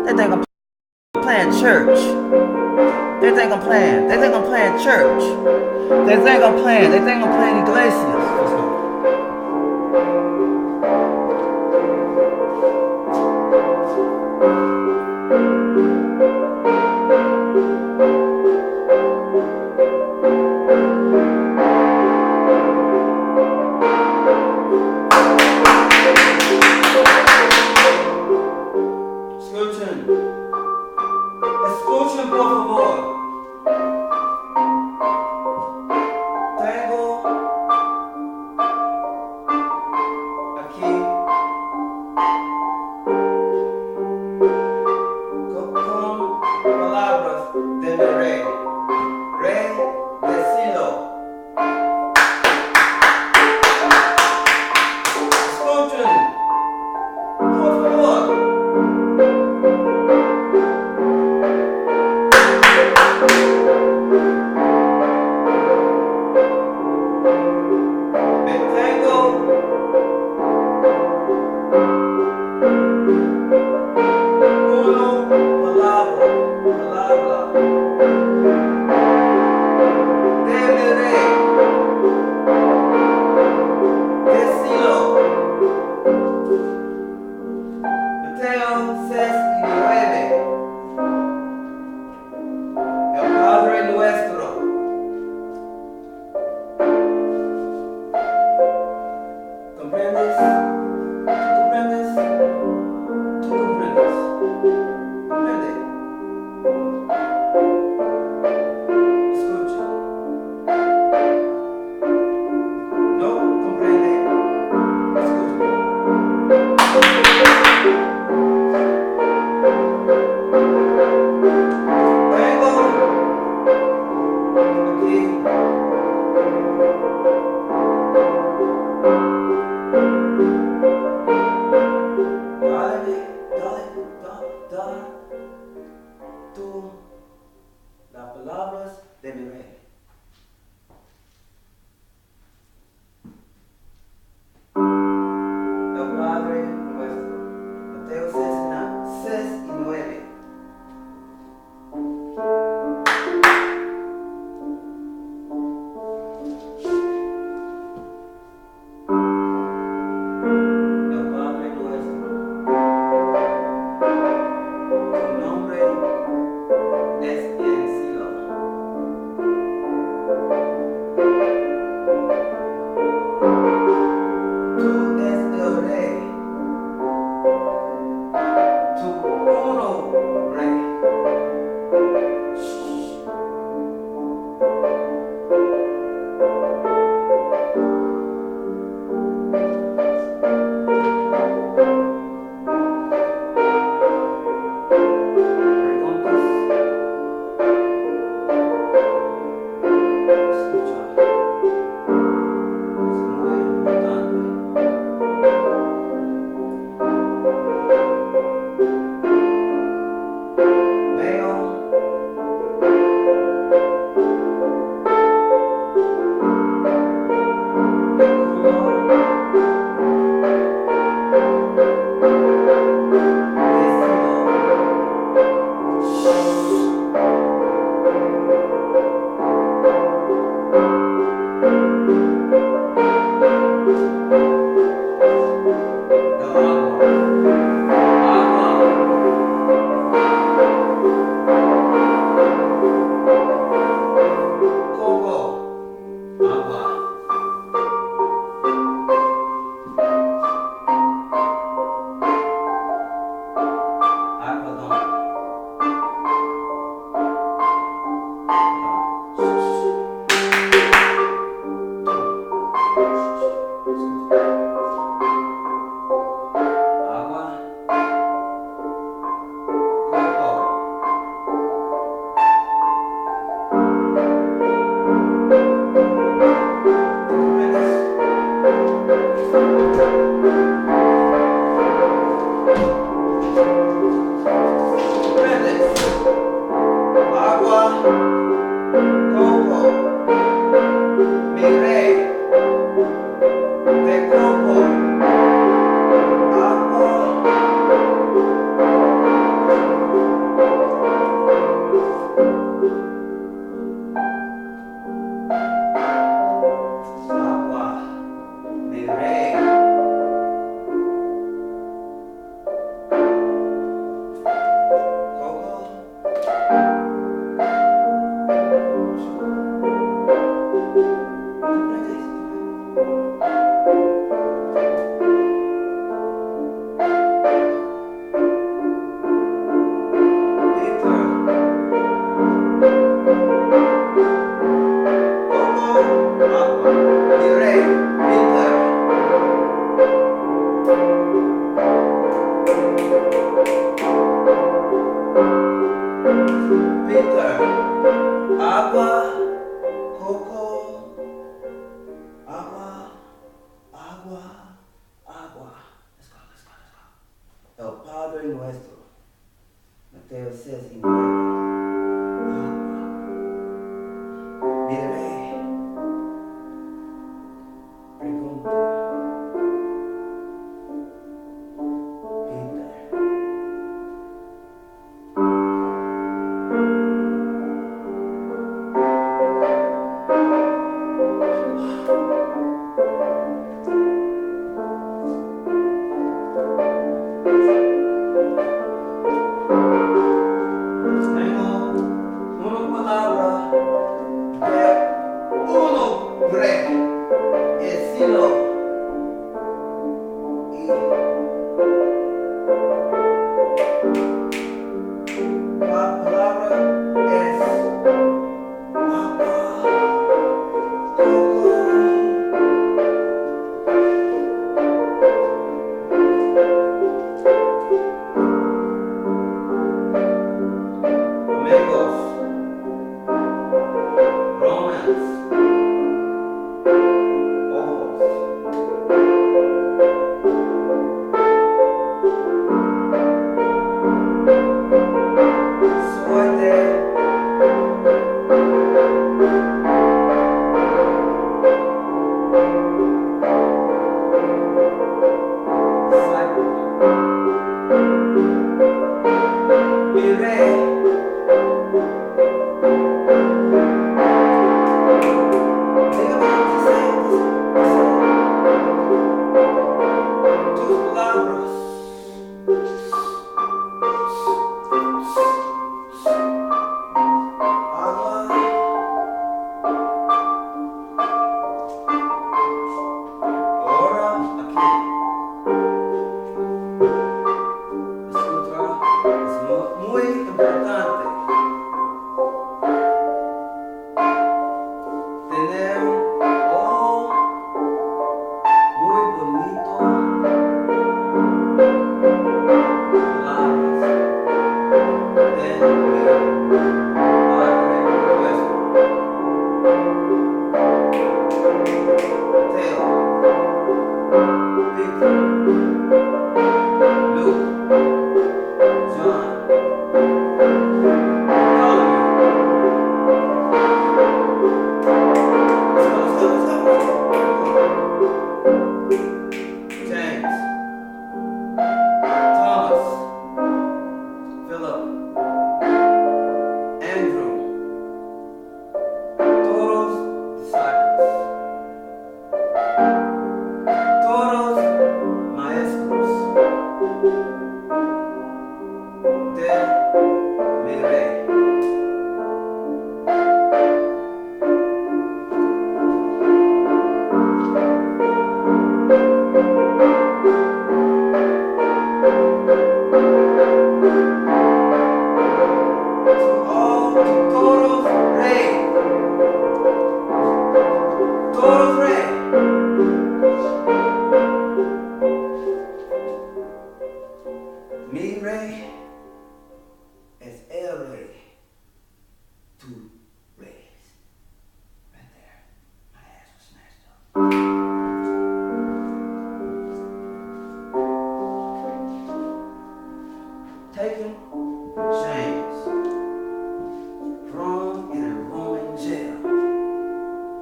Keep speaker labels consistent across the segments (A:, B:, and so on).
A: They think I'm playing church. They think I'm playing. They think I'm playing church. They think I'm playing. They think I'm playing Iglesias. Escuchen, por favor. Tengo aquí con palabras de mi rey, rey de Silo. Escuchen, por favor. ¿Comprendes? ¿Comprendes? ¿Tú comprendes? ¿Comprende? Escucha. ¿No comprende? Escucha. Vengo aquí. Dale tú las palabras de mi rey. El Padre nuestro, Mateo 6:9. Mateo says he knew. Miré, pregunto, Peter. Taken chains from in a Roman jail.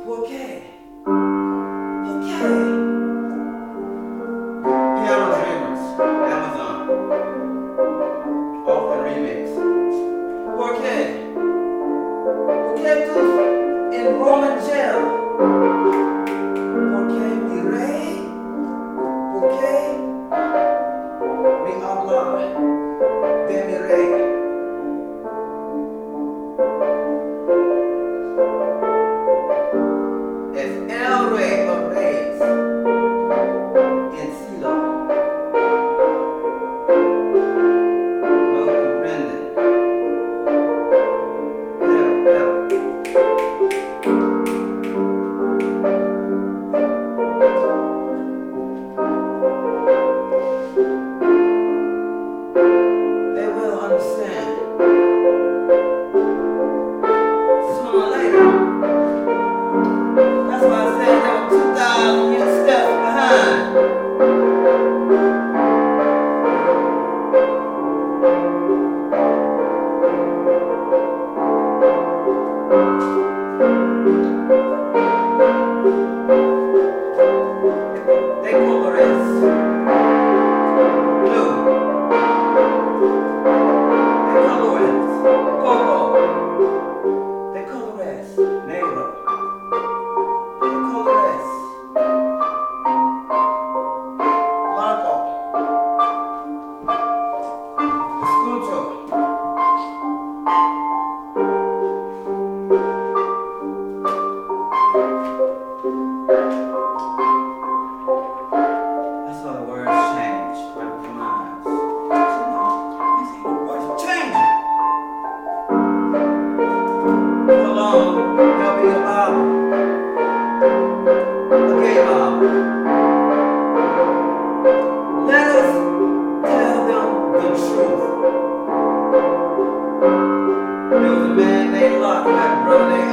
A: Por qué? Por qué? Piano Dreamers, Amazon, off the remix. Por qué? Por qué tú in Roman jail? Por qué mi rey? Por qué mi hablar? De mi rey. Es el rey of reyes en Silo. No comprenden. Pero.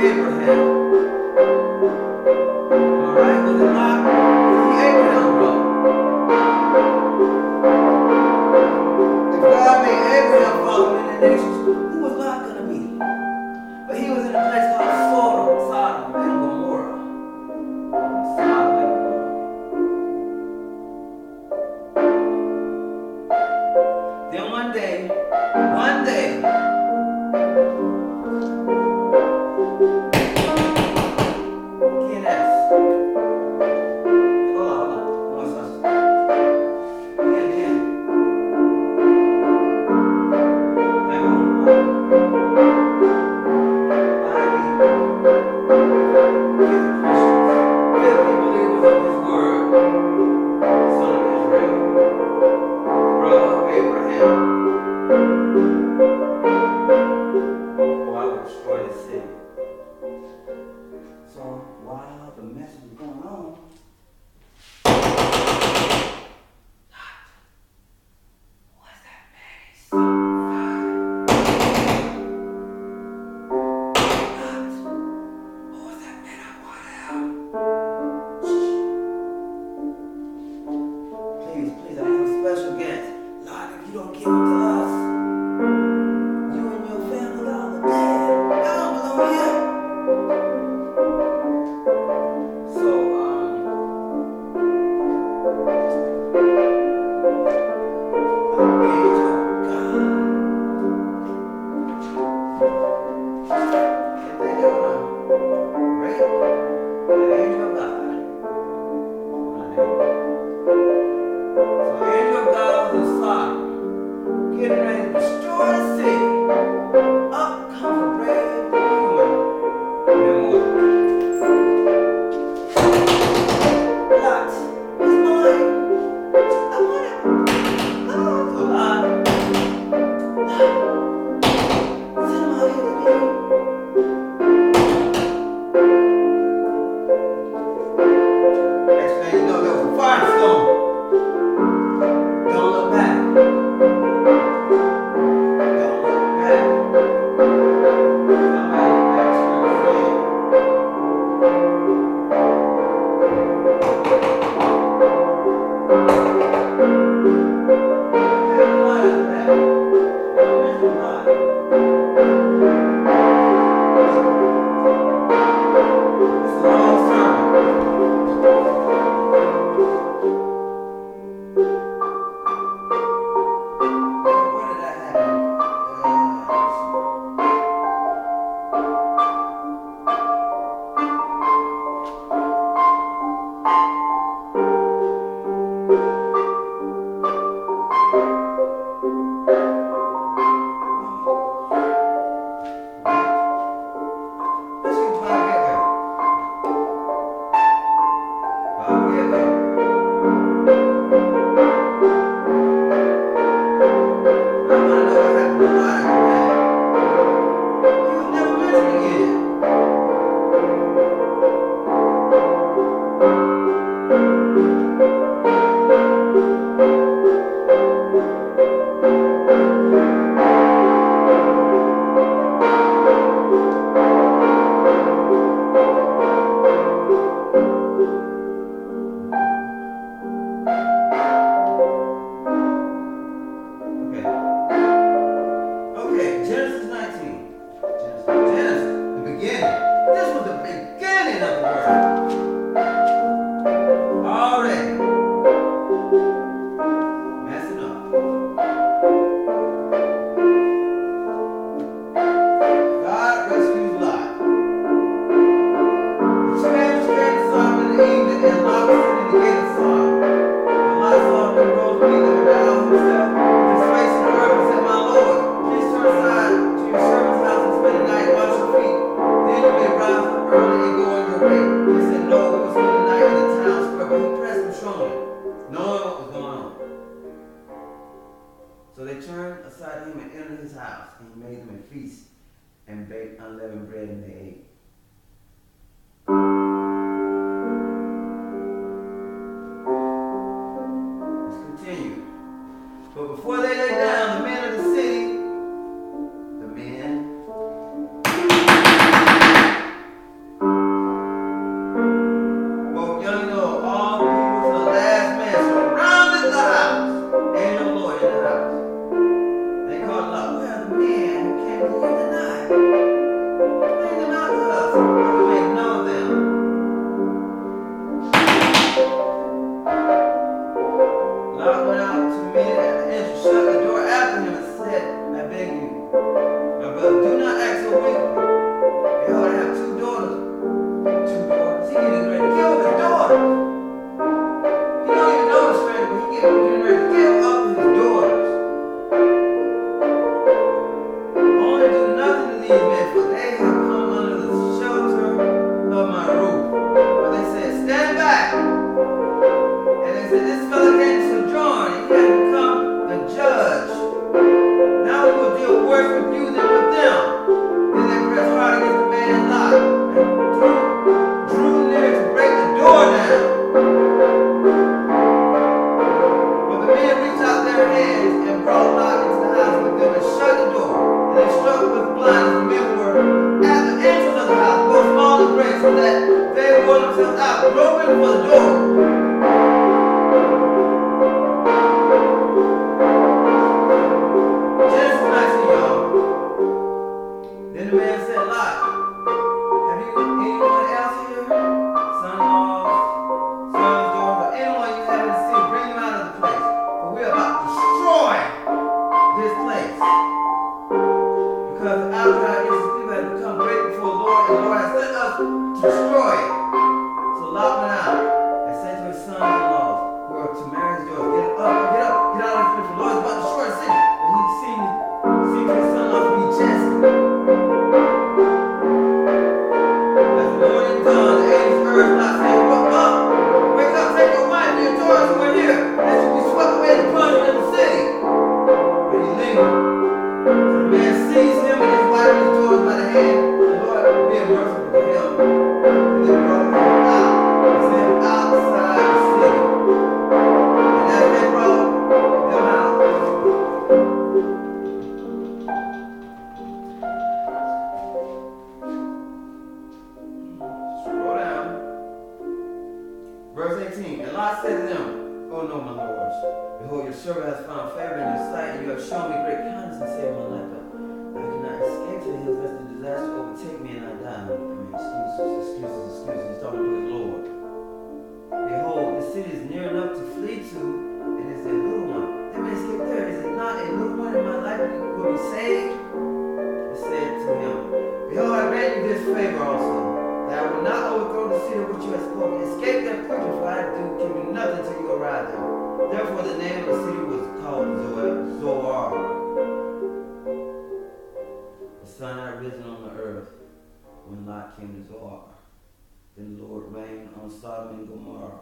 A: Abraham. Alright, was it Lot? See, Abraham, bro. If God made Abraham follow in the nations, who was Lot gonna be? But he was in a place called Sodom and Gomorrah. Sodom and Gomorrah. Then one day, unleavened bread and they ate. Let's continue. But before they lay down, the men of the city, men who came to live the night. Bring them out to us, that we may know them. Lot went out to meet it at the entrance, shut the door after him, and said, I beg you, my brother, do not act so wickedly. Behold, I have two daughters. Two daughters. He getting ready to kill his daughters. He don't even know the stranger, but he getting ready to kill up his daughters. Only do nothing to these men, for they have come under the shelter of my roof. But they said, stand back. And they said, this fellow came to sojourn, and he has become the judge. Now we will deal worse with you than with them. Then they pressed hard against the man Lot, and drew near to break the door down. But the men reached out their hands and brought Lot into the house with them and shut the door. And they struck with blindness the men were at the entrance of the house, both small and great, so that they wore themselves out, groping for the door. Then the man said, Lot, have you anyone else here? Son-in-laws, sons, daughters, or anyone you haven't seen, bring them out of the place. For we are about to destroy this place. Because the outcry against the people has become great before the Lord, and the Lord has sent us to destroy it. So Lot went out and said to his sons-in-laws, who were to marry his daughters, get out of this place, for the Lord is about to destroy the city. And he seemed to his son-in-laws to be jesting. Verse 18, and Lot said to them, O no, my lords, behold, your servant has found favor in your sight, and you have shown me great kindness and saved my life. But I cannot escape to the hills lest the disaster overtake me and I die. Excuses. He's talking to his Lord. Behold, the city is near enough to flee to, and it's a little one. They may escape there. Is it not a little one in my life will be saved? He said to him, behold, I grant you this favor also, that I will not overthrow the city which you have spoken. Escape there quickly, for I can do nothing till you arrive there. Therefore the name of the city was called Zoar. The sun had risen on the earth when Lot came to Zoar. Then the Lord rained on Sodom and Gomorrah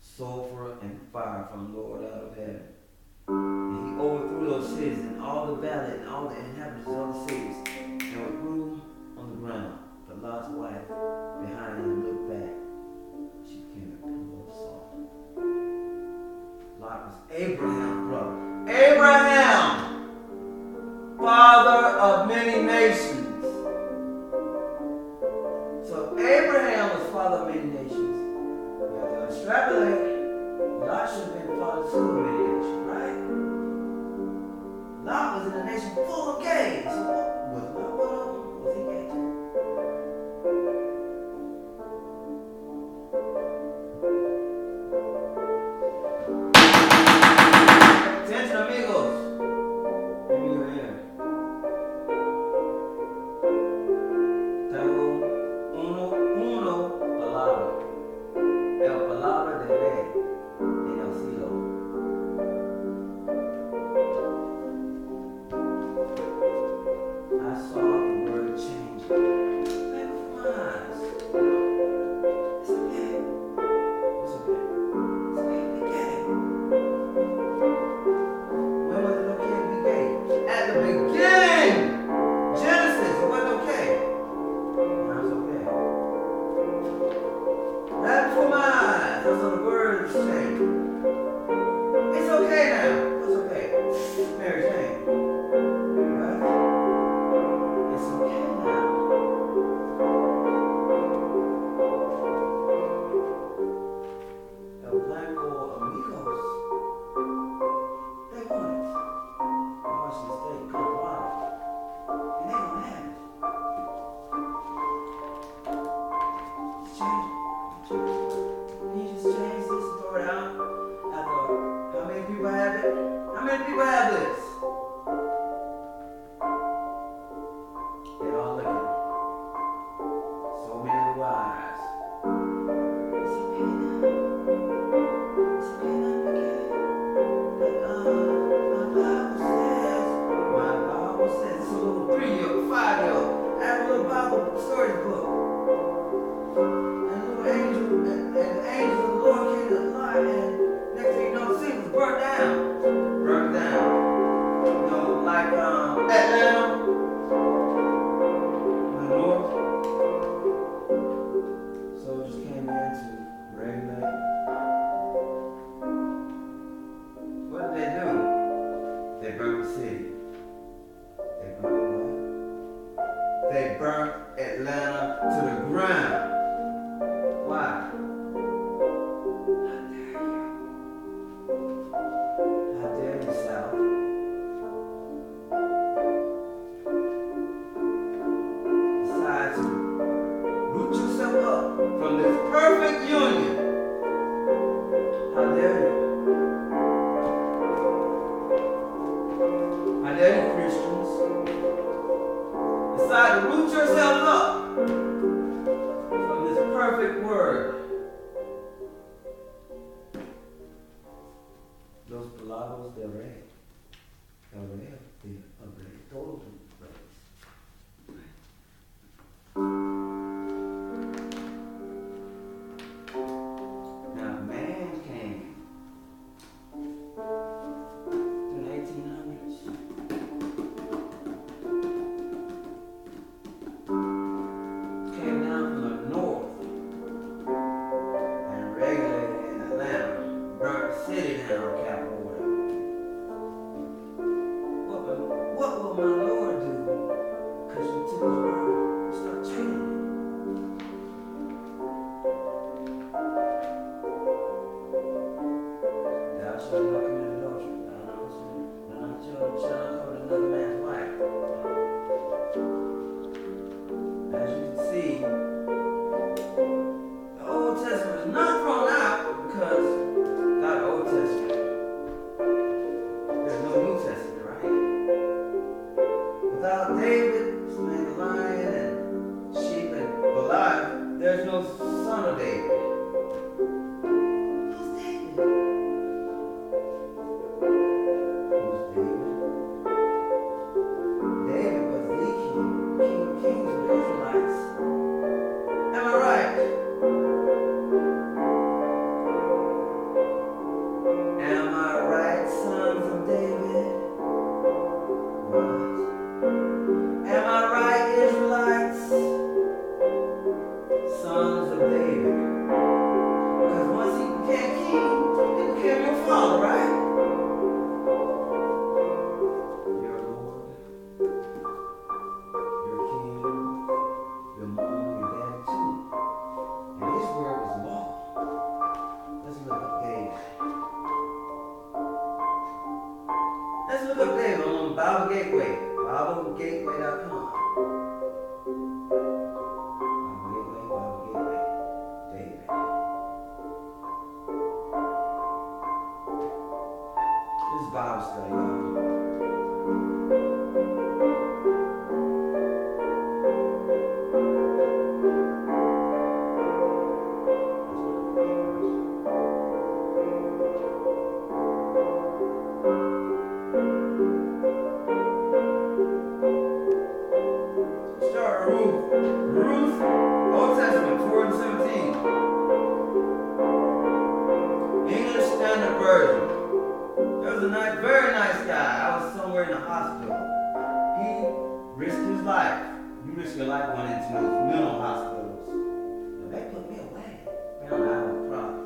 A: sulfur and fire from the Lord out of heaven. And he overthrew those cities and all the valley and all the inhabitants of the cities, and it grew on the ground. But Lot's wife behind him looked back. She became a pillar of salt. Lot was Abraham's brother. Abraham, father of many nations. So Abraham was father of many nations. You have to extrapolate. Lot should have been father to many nations, right? Lot was in a nation full of gays. So was Lot one of them? Was he gay too? Attention, amigos. Give me your ear. Tengo uno palabra. El palabra de rey en el cielo. I saw the word change. Never mind. It's okay. It's okay. It's okay to be gay. When was it okay to be gay? At the beginning! Genesis, it wasn't okay. Now it's okay. Right before my eyes, that's what the words say. It's okay now. It's okay. Mary Jane. Right? they burnt Atlanta to the ground. Why? How dare you, South? Decide to root yourself up from this perfect union. How dare you? How dare you, Christians? Decide to root yourself up from this perfect word. Los palabras de rey. El rey, todos los reyes. Now, man came in the 1800s. Came down from the north and regulated in Atlanta, burnt the city down, capital, whatever. What will my Lord do? Because you took his word and start changing it. Thou shalt not commit adultery. Thou shalt not covet another man's wife. As you can see, the Old Testament is not thrown out because without the Old Testament, there's no New Testament, right? Without David, slaying the lion and sheep and Goliath, there's no son of David. Who's David? Who's David? David was the king of kings of the Israelites. Am I right? Am I right, sons of David? What? Am I right, Israelites? Sons of David. Because once he became king, he became your father, right? Your Lord, your king, your mom, your dad too. And his word was law. Let's look up David. Let's look up David on Bible Gateway. BibleGateway.com. Bible Gateway. David. This is Bible study, y'all. Start Ruth, Old Testament, 4 and 17. English Standard Version. There was a very nice guy. I was somewhere in the hospital. He risked his life. You risk your life going into those mental hospitals. They put me away. Found out I was a problem.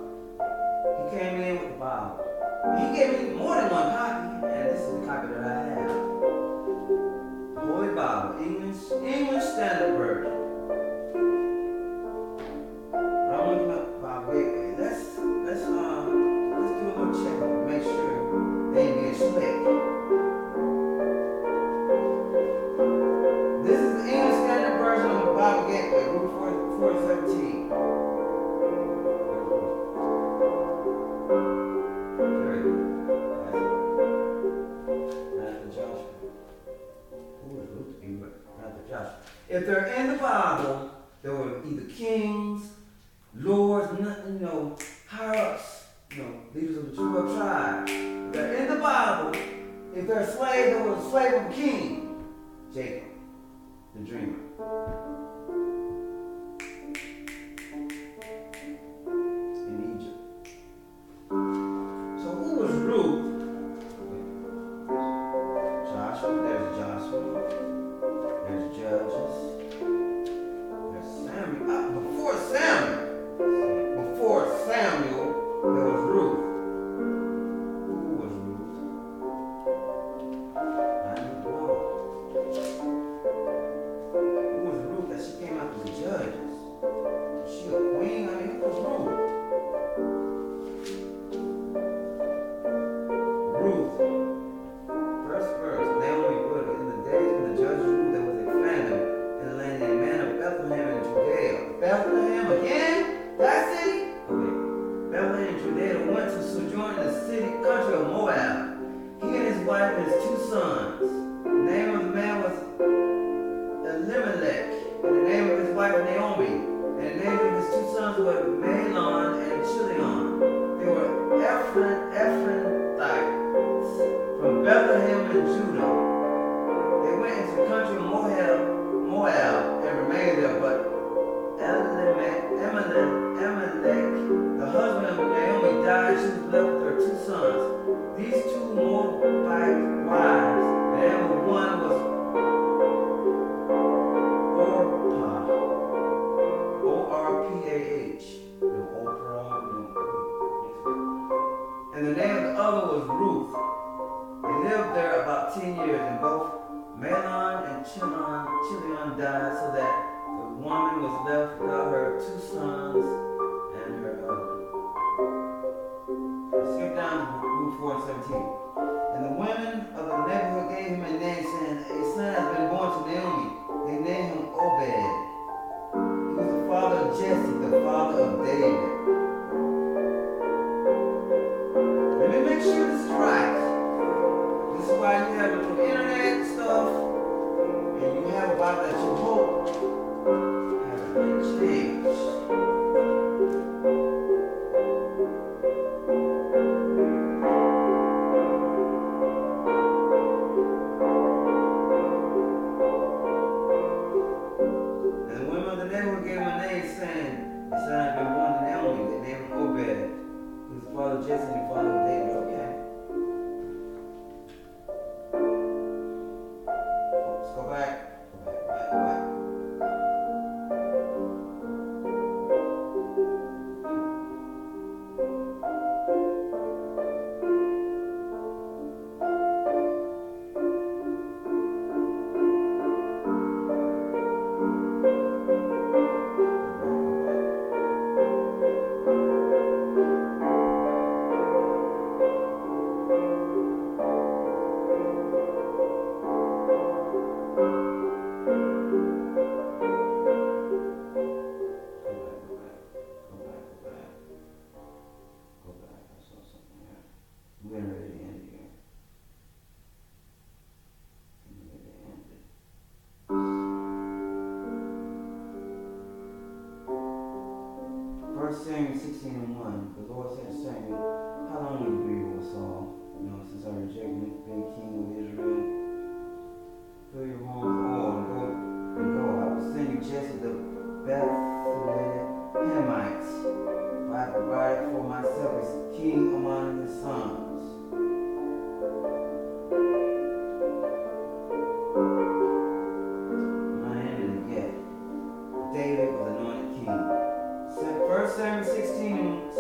A: He came in with the Bible. And he gave me more than one copy. And this is the copy that I have. Holy Bible, English Standard Version. But I'm looking up Bible Gateway. Let's do a little check to make sure they ain't being slick. This is the English Standard Version of the Bible Gateway, Route 417. There we go. That's Joshua. Who is Ruth? Not Joshua. If they're in the Bible, there were either kings, lords, higher ups, leaders of the 12 tribes. If they're in the Bible, if they're a slave, there was a slave of a king. Jacob, the dreamer. In Egypt. So who was Ruth? Joshua, there's Joshua. There's Judges. There's Samuel. Before Samuel, there was Ruth. Who was Ruth? I need to know. Who about 10 years, and both Mahlon and Chilion died, so that the woman was left without her 2 sons and her husband. Skip down to Luke 4 and 17. And the women of the neighborhood gave him a name, saying, a son has been born to Naomi. They named him Obed. He was the father of Jesse, the father of David. Let me make sure this is right. This is why you have a little internet stuff, and you have a Bible that you hope hasn't been changed. Jesse and the father of David. Okay. Let's go back. Go back. Samuel 16 and 1, the Lord said to Samuel, how long will you grieve over Saul? Since I rejected him being king of Israel. Fill your home with oil and go. I will send you Jesse the Bethlehamites. If I provide for myself as king among his sons. I ended it yet. David was anointed king. 1 Samuel 16,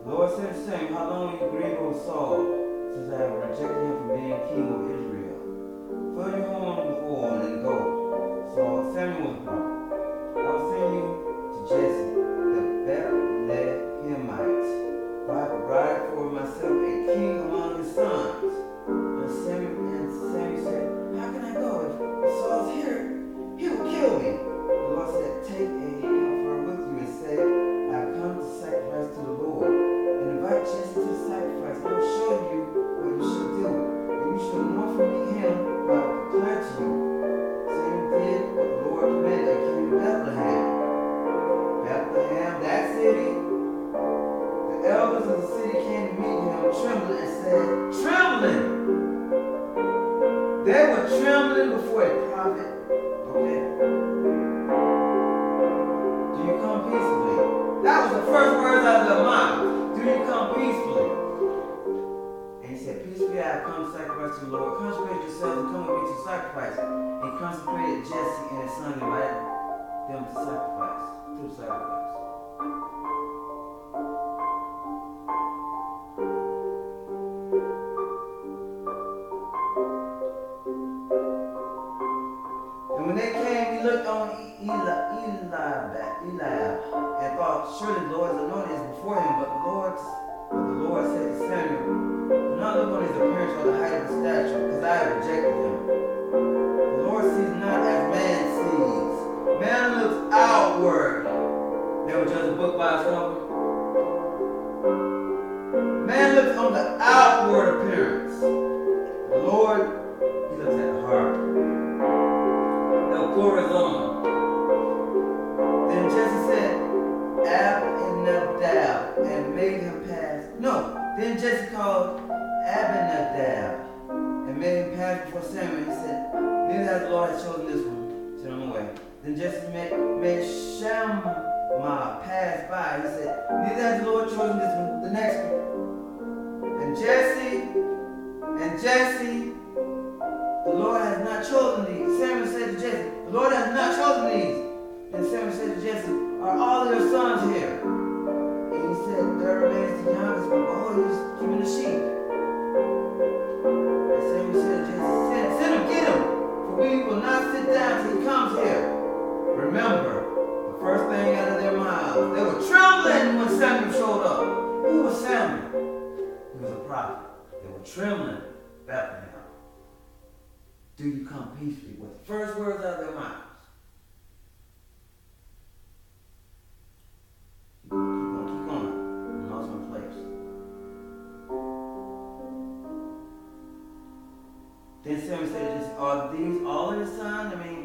A: the Lord said to Samuel, how long will you grieve over Saul, since I have rejected him from being king of Israel? Fill your horn with oil and go. So Samuel was a prophet. I will send you to Jesse, the Bethlehamites, for I have provided for myself a king among his sons. And Samuel said, how can I go? If Saul's here, he will kill me. The Lord said, take a heifer with you and say, I have come to sacrifice to the Lord. And invite Jesse to the sacrifice. I will show you what you should do. And you shall know from me him who I will declare to you. Samuel did what the Lord commanded and came to Bethlehem. Bethlehem, that city. The elders of the city came to meet him, trembling, and said, trembling! They were trembling before a prophet. Okay. Do you come peacefully? That was the first words out of their mouth. Do you come peacefully? And he said, peacefully I have come to sacrifice to the Lord. Consecrate yourselves and come with me to sacrifice. And consecrated Jesse and his son and invited them to sacrifice. And when they came, he looked on Eliab and thought, surely the Lord's anointing is before him. But the Lord said to Samuel, do not look on his appearance or the height of his stature, because I have rejected him. The Lord sees not as man sees. Man looks outward. Never judge a book by its cover. Man looks on the outward appearance. The Lord, he looks at the heart. El Corazon. Then Jesse said, Abinadab, and made him pass. No, then Jesse called Abinadab and made him pass before Samuel. He said, neither has the Lord chosen this one. Send him away. Then Jesse made Shammah pass by. He said, neither has the Lord chosen this one, the next one. And Jesse, the Lord has not chosen these. Samuel said to Jesse, the Lord has not chosen these. Then Samuel said to Jesse, are all of your sons here? And he said, there remains the youngest, but behold, he's keeping the sheep. do you come peacefully with? First words out of their mouths. Keep going. I lost my place. Then Samuel said, are these all in his son? I mean,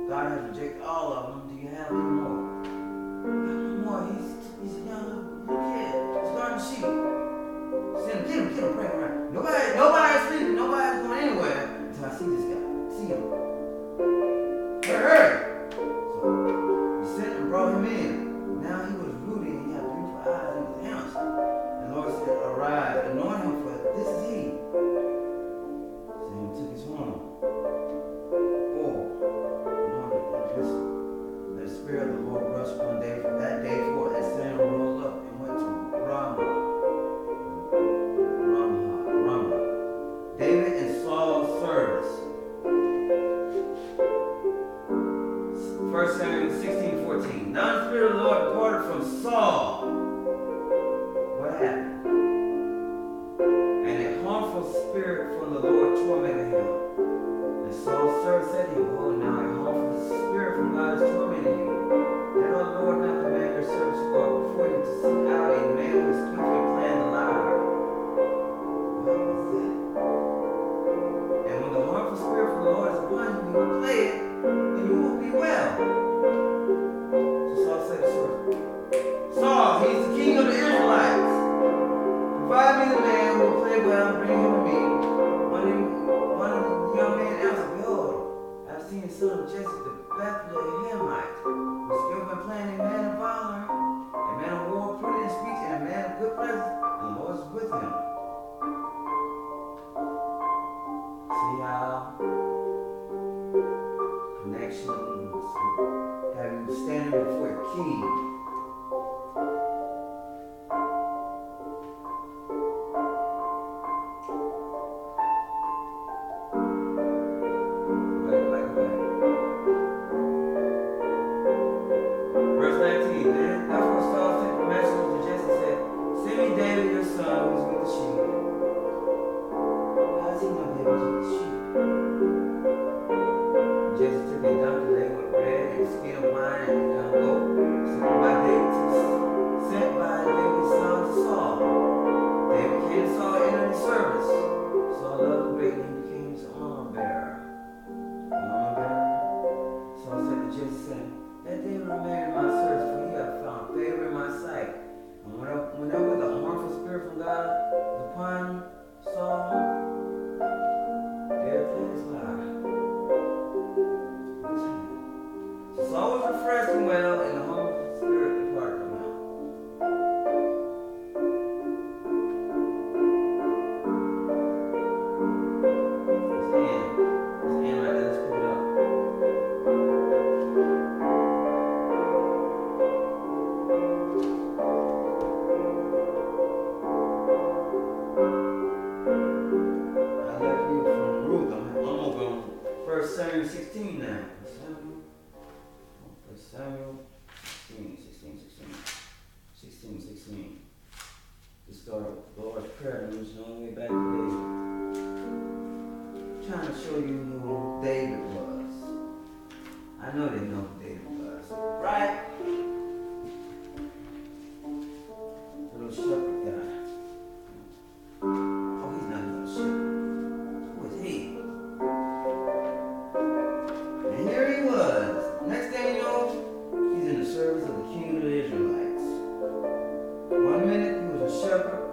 A: God has rejected all of them. Do you have any more? More. He's a young little kid. He's guarding sheep. Send him, get him, pray around. Nobody's sleeping. Nobody's going anywhere until I see this guy. See him. Hurry. So we sent and brought him in. Now he was ruddy and he had beautiful eyes and was handsome. And the Lord said, arise, anoint him, for this is he. Samuel took his horn. The Spirit of the Lord rushed one day from that day forth, and Samuel rose up and went to Ramah. David and Saul's service. 1 Samuel 16:14. Now the Spirit of the Lord departed from Saul. What happened? And a harmful spirit from the Lord tormented him. And Saul's servant said to him, oh, now a harmful spirit from God is tormenting you. Let our Lord not command your servants who are before you to seek out a man who is skillfully playing the lyre. What was that? And when the harmful spirit from the Lord is upon you, you will play it, and you will be well. So Saul said to the servant, Saul, he's the king of the Israelites. Provide me the man who will play well and bring him to me. One of the young men answered, behold, I've seen the son of Jesse the Bethlehemite, who is skillful in playing, a man of valor, a man of war, prudent in speech, and a man of good presence, and the Lord is with him. See how connections have you standing before a king. Whenever the harmful spirit from God is upon Saul, there played his lyre. So Saul was refreshed and well, and the harmful spirit departed from him. It's the end right there. Let's pick it up. Samuel 16 now. Samuel 16. To start with the Lord's Prayer, and it's the only way back to David. I'm trying to show you who David was. I know they know who David was. Right? Little shepherd guy. Oh, he's not a little shepherd. Who is he? And here he was. Next thing you know, he's in the service of the king of the Israelites. 1 minute he was a shepherd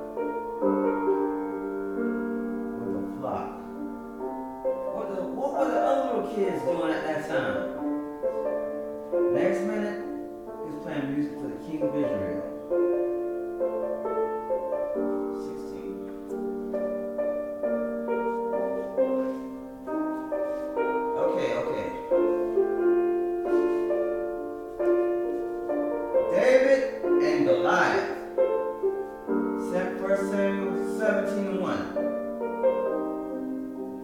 A: with a flock. What were the other little kids doing at that time? Next minute, he was playing music for the king of Israel. 16. Okay. David and Goliath. 1 Samuel 17:1.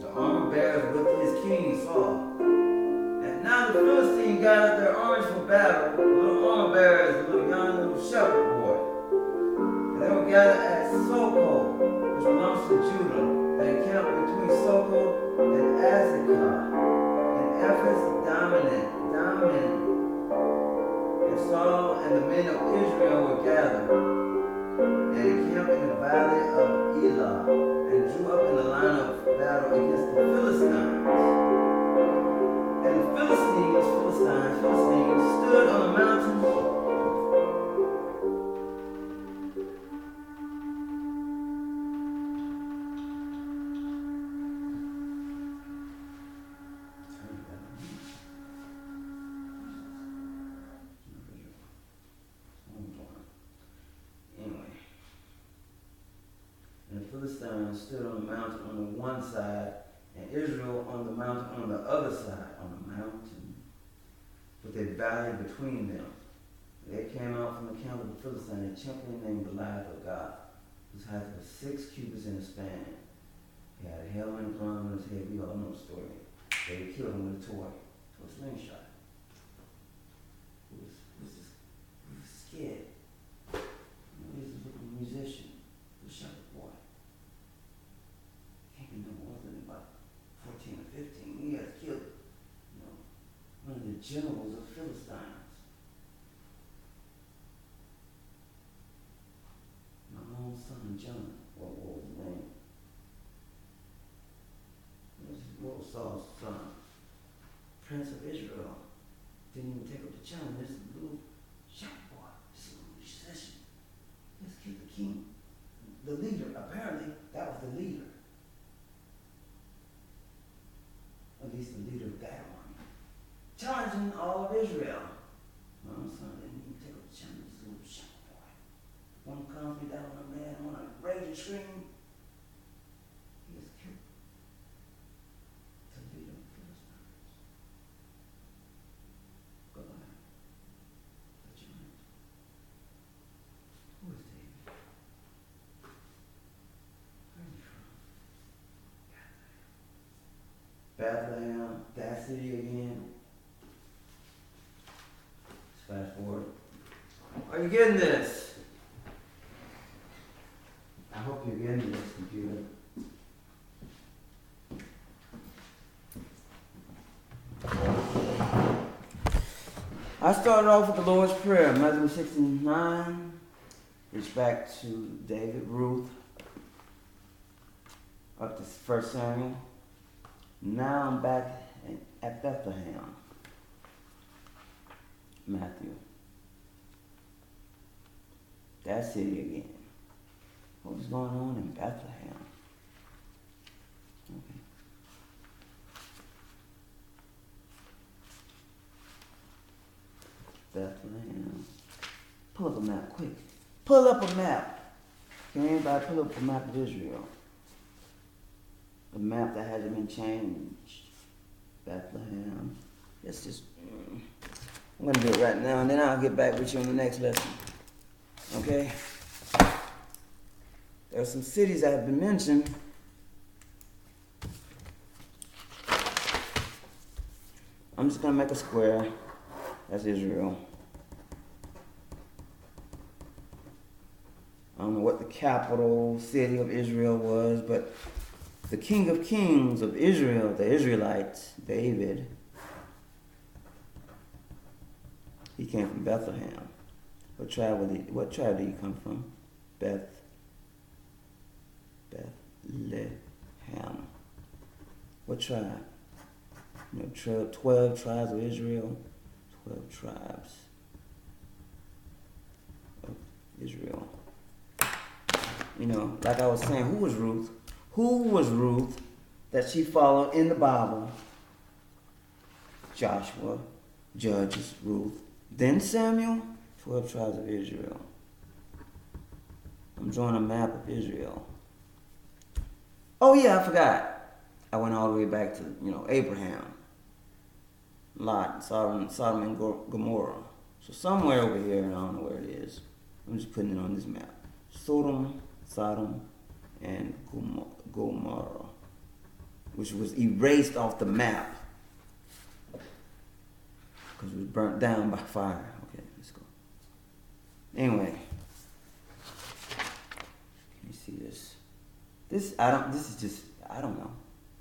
A: The armor bearers with his king Saul. And now the Philistines gathered their armies for battle. The little armor bearers, the young little shepherd boy. And they were gathered at Soko, which belongs to Judah. They encamped between Soko In Ephes, dominant. And Saul and the men of Israel were gathered, and encamped in the valley of Elah, and drew up in the line of battle against the Philistines. And the Philistines stood on the mountain. Philistines stood on the mountain on the one side, and Israel on the mountain on the other side, on the mountain, with a valley between them. They came out from the camp of the Philistines, a champion named Goliath of God, whose height was 6 cubits in a span. He had a helmet crown on his head. We all know the story. They killed him with a toy, a slingshot. He was scared. He was a musician, a shepherd boy. Can't be no more than about 14 or 15. He had killed, one of the generals of Philistines. My own son, John. What was his name? What was Saul's son? Prince of Israel. Didn't even take up the challenge. This little shepherd boy. This little musician. Let's kill the king. The leader. Apparently, that was the leader. At least the leader of that army. Challenging all of Israel. My own son didn't even take up the challenge. This little shepherd boy. One comes me down on a man, on a raging scream. He is killed. The leader of the Philistines. Goliath. The giant. Who is David? Where are you from? Bethlehem, that city again. Let's fast forward. Are you getting this? I hope you're getting this, computer. I started off with the Lord's Prayer, Matthew 69, reached back to David, Ruth, up to 1 Samuel. Now I'm back at Bethlehem, Matthew. That city again. What was going on in Bethlehem? Okay. Bethlehem. Pull up a map, quick. Pull up a map. Can anybody pull up a map of Israel? A map that hasn't been changed. Bethlehem. Let's just, I'm going to do it right now, and then I'll get back with you on the next lesson. Okay? There are some cities that have been mentioned. I'm just going to make a square. That's Israel. I don't know what the capital city of Israel was, but the King of Kings of Israel, the Israelites, David, he came from Bethlehem. What tribe did he come from? Bethlehem. What tribe? 12 tribes of Israel. 12 tribes of Israel. Like I was saying, who was Ruth? Who was Ruth that she followed in the Bible? Joshua, Judges, Ruth. Then Samuel, 12 tribes of Israel. I'm drawing a map of Israel. Oh yeah, I forgot. I went all the way back to, Abraham, Lot, Sodom and Gomorrah. So somewhere over here, and I don't know where it is. I'm just putting it on this map. Sodom, and Gomorrah, which was erased off the map because it was burnt down by fire. Okay, let's go. Anyway, can you see this? I don't know.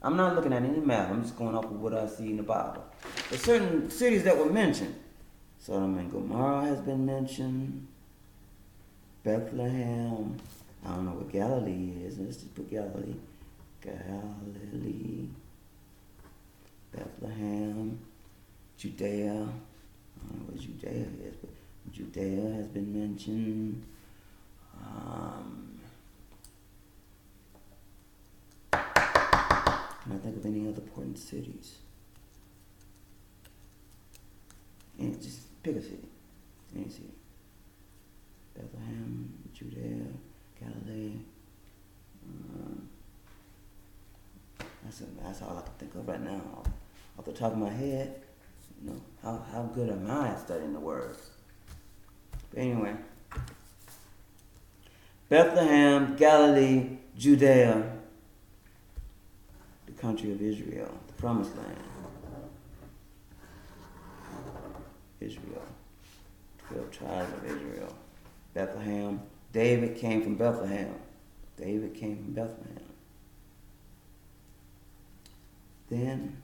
A: I'm not looking at any map. I'm just going off of what I see in the Bible. There's certain cities that were mentioned. Sodom and Gomorrah has been mentioned. Bethlehem. I don't know what Galilee is. Let's just put Galilee. Galilee. Bethlehem. Judea. I don't know what Judea is, but Judea has been mentioned. Can I think of any other important cities? And just pick a city. Any city. Bethlehem, Judea, Galilee. That's all I can think of right now. Off the top of my head, you know, how good am I at studying the word? But anyway, Bethlehem, Galilee, Judea, the country of Israel, the promised land. Israel, 12 tribes of Israel. Bethlehem, David came from Bethlehem. David came from Bethlehem. Then,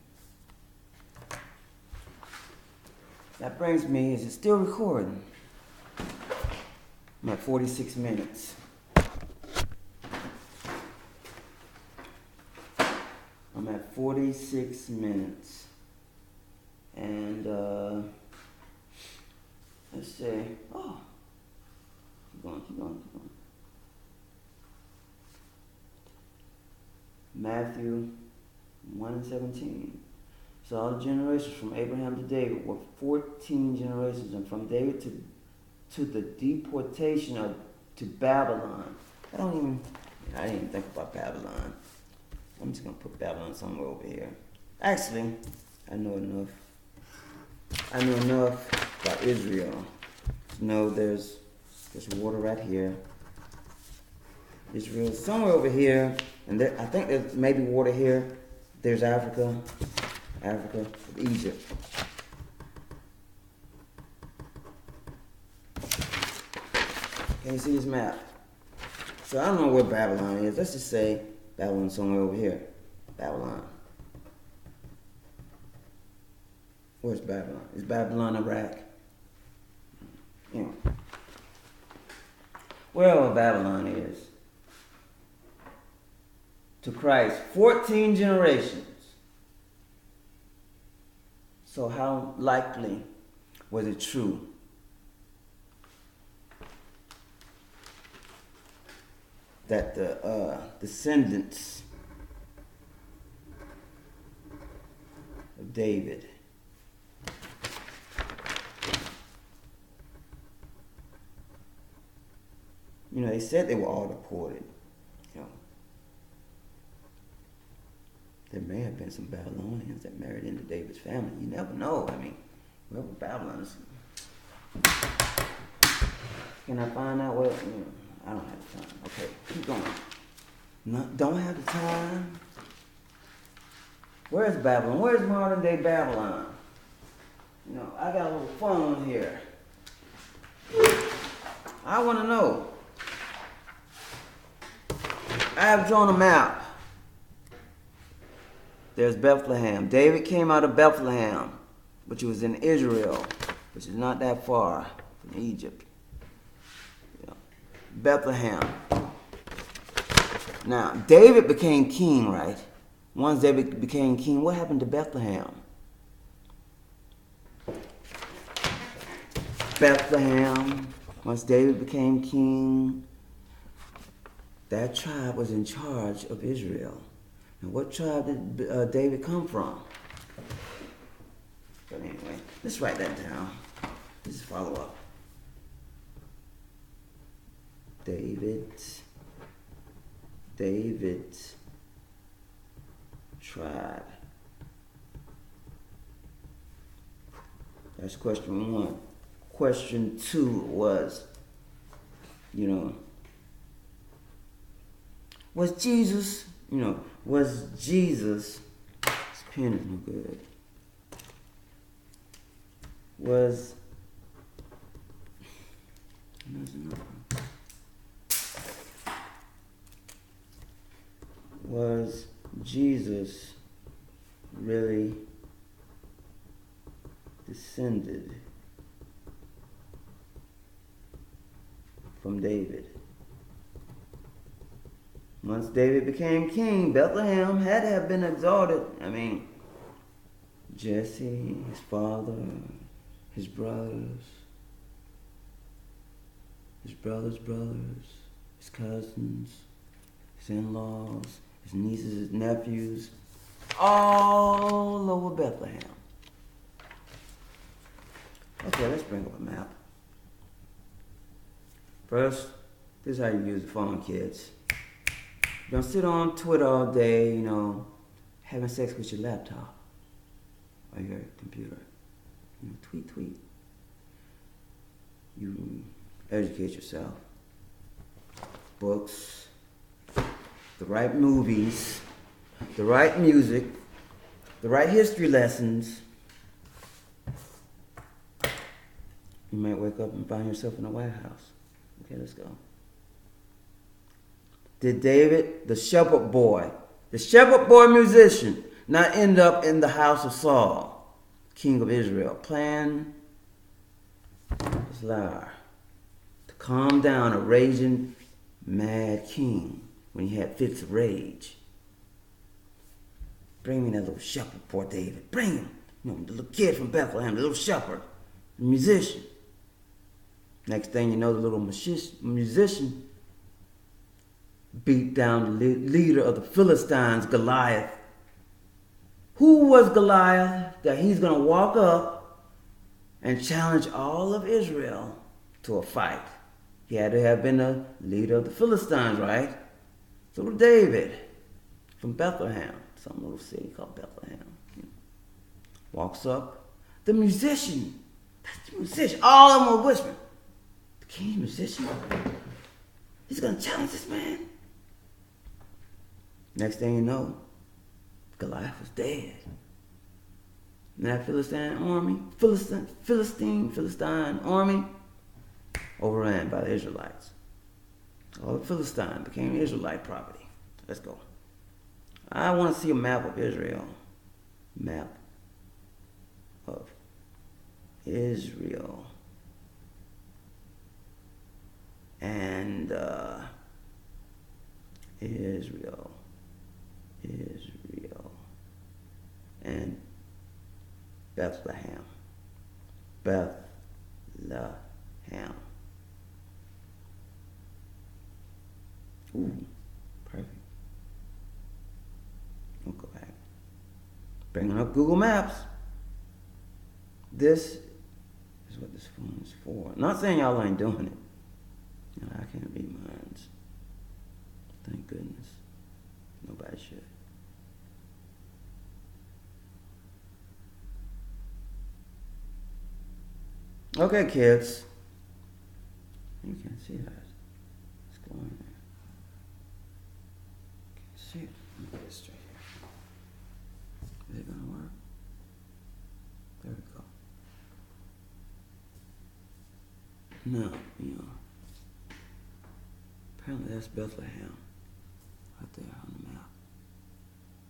A: that brings me, is it still recording? I'm at 46 minutes. I'm at 46 minutes. And, let's see. Oh, keep going. Matthew 1:17. So all the generations from Abraham to David were 14 generations, and from David to the deportation to Babylon. I didn't even think about Babylon. I'm just gonna put Babylon somewhere over here. Actually, I know enough about Israel to know there's water right here. Israel is somewhere over here, and I think there's maybe water here. There's Africa, Egypt. Can you see this map? So I don't know where Babylon is. Let's just say Babylon's somewhere over here. Babylon. Where's Babylon? Is Babylon Iraq? Anyway. Wherever Babylon is. To Christ, 14 generations. So how likely was it true that the descendants of David they said they were all deported. There may have been some Babylonians that married into David's family. You never know. I mean, whoever Babylon is. Can I find out what? I don't have the time. Okay, keep going. No, don't have the time. Where's Babylon? Where's modern day Babylon? I got a little phone here. I want to know. I have drawn a map. There's Bethlehem. David came out of Bethlehem, which was in Israel, which is not that far from Egypt. Bethlehem. Now, David became king, right? Once David became king, what happened to Bethlehem? Bethlehem, once David became king, that tribe was in charge of Israel. And what tribe did David come from? But anyway, let's write that down. Let's follow up. David's tribe. That's question 1. Question 2 was, was Jesus, this pen is no good. Was Jesus really descended from David. Once David became king, Bethlehem had to have been exalted. I mean, Jesse, his father, his brothers, brothers, his cousins, his in-laws, his nieces, his nephews, all over Bethlehem. Okay, let's bring up a map. First, this is how you use the phone, kids. Don't sit on Twitter all day, having sex with your laptop or your computer. Tweet. You educate yourself. Books, the right movies, the right music, the right history lessons. You might wake up and find yourself in the White House. Okay, let's go. Did David, the shepherd boy musician, not end up in the house of Saul, king of Israel, playing his lyre to calm down a raging mad king when he had fits of rage? Bring me that little shepherd boy, David. Bring him. The little kid from Bethlehem, the little shepherd, the musician. Next thing you know, the little musician beat down the leader of the Philistines, Goliath. Who was Goliath that he's going to walk up and challenge all of Israel to a fight? He had to have been the leader of the Philistines, right? So David from Bethlehem, some little city called Bethlehem, walks up. The musician, that's the musician. All of them were whispering. The king's musician? He's going to challenge this man. Next thing you know, Goliath was dead. And that Philistine army, overran by the Israelites. All the Philistine became Israelite property. Let's go. I want to see a map of Israel. Map of Israel. And Israel. And Bethlehem. Ooh, perfect. We'll go back. Bringing up Google Maps. This is what this phone is for. Not saying y'all ain't doing it. I can't read minds. Thank goodness. Nobody should. Okay, kids. You can't see that. It's glowing there. Can't see it. Let me get it straight here. Is it gonna work? There we go. No, apparently that's Bethlehem. Right there on the map.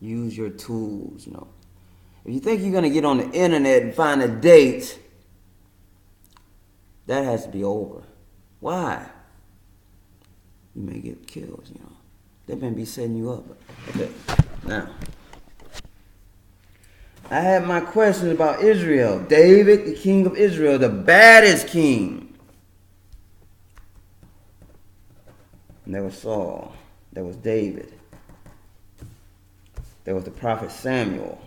A: Use your tools, If you think you're gonna get on the internet and find a date, that has to be over. Why? You may get killed, They may be setting you up. Okay, now. I have my questions about Israel. David, the king of Israel, the baddest king. And there was Saul. There was David. There was the prophet Samuel.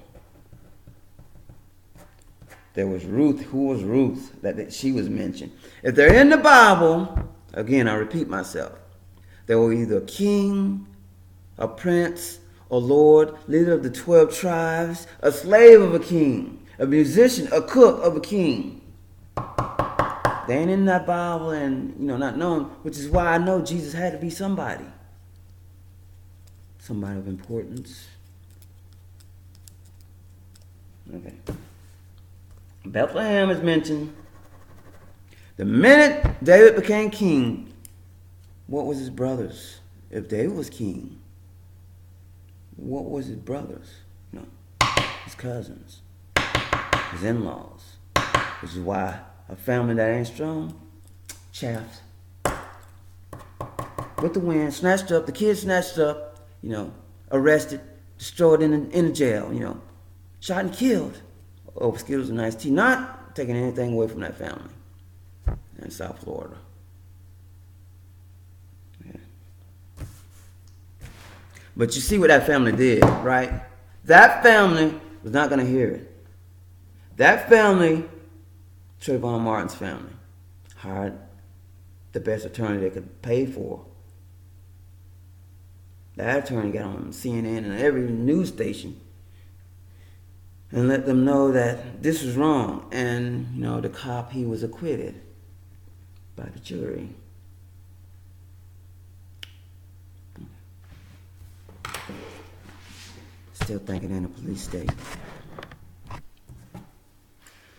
A: There was Ruth. Who was Ruth? That she was mentioned. If they're in the Bible, again, I repeat myself, there were either a king, a prince, a lord, leader of the 12 tribes, a slave of a king, a musician, a cook of a king. They ain't in that Bible and, not known, which is why I know Jesus had to be somebody. Somebody of importance. Okay. Bethlehem is mentioned. The minute David became king, what was his brothers? If David was king, what was his brothers? You know, his cousins, his in-laws. Which is why a family that ain't strong, chaffed. With the wind, snatched up, the kids snatched up, you know, arrested, destroyed in the jail, you know, shot and killed over Skittles and iced tea, not taking anything away from that family in South Florida. Yeah. But you see what that family did, right? That family was not going to hear it. That family, Trayvon Martin's family, hired the best attorney they could pay for. That attorney got on CNN and every news station and let them know that this was wrong. And, you know, the cop, he was acquitted by the jury. Still thinking in a police state.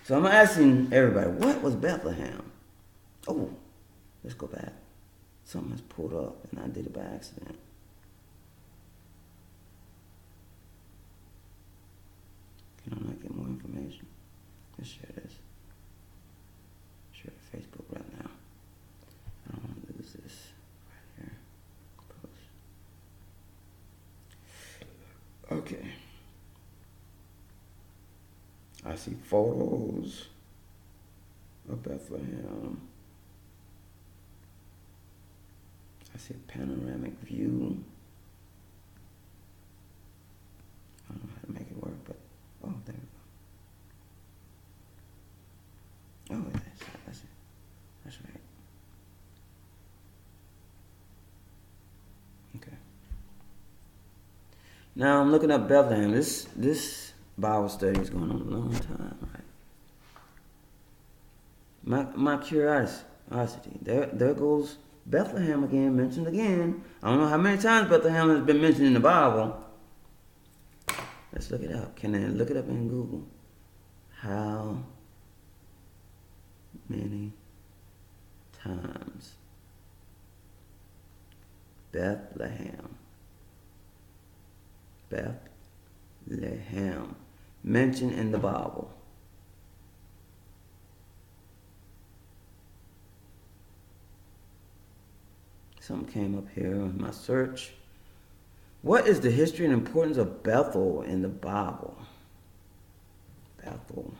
A: So I'm asking everybody, what was Bethlehem? Oh, let's go back. Something has pulled up and I did it by accident. Can I not get more information? Let's share this. Share to Facebook right now. I don't want to lose this right here. Post. Okay. I see photos of Bethlehem. I see a panoramic view. I don't know how to make it work, but oh, there we go. Oh, that's it. That's right. Okay. Now I'm looking up Bethlehem. This Bible study is going on a long time, right? My curiosity. There goes Bethlehem again, mentioned again. I don't know how many times Bethlehem has been mentioned in the Bible. Let's look it up. Can I look it up in Google? How many times Bethlehem mentioned in the Bible? Something came up here in my search. What is the history and importance of Bethel in the Bible? Bethel.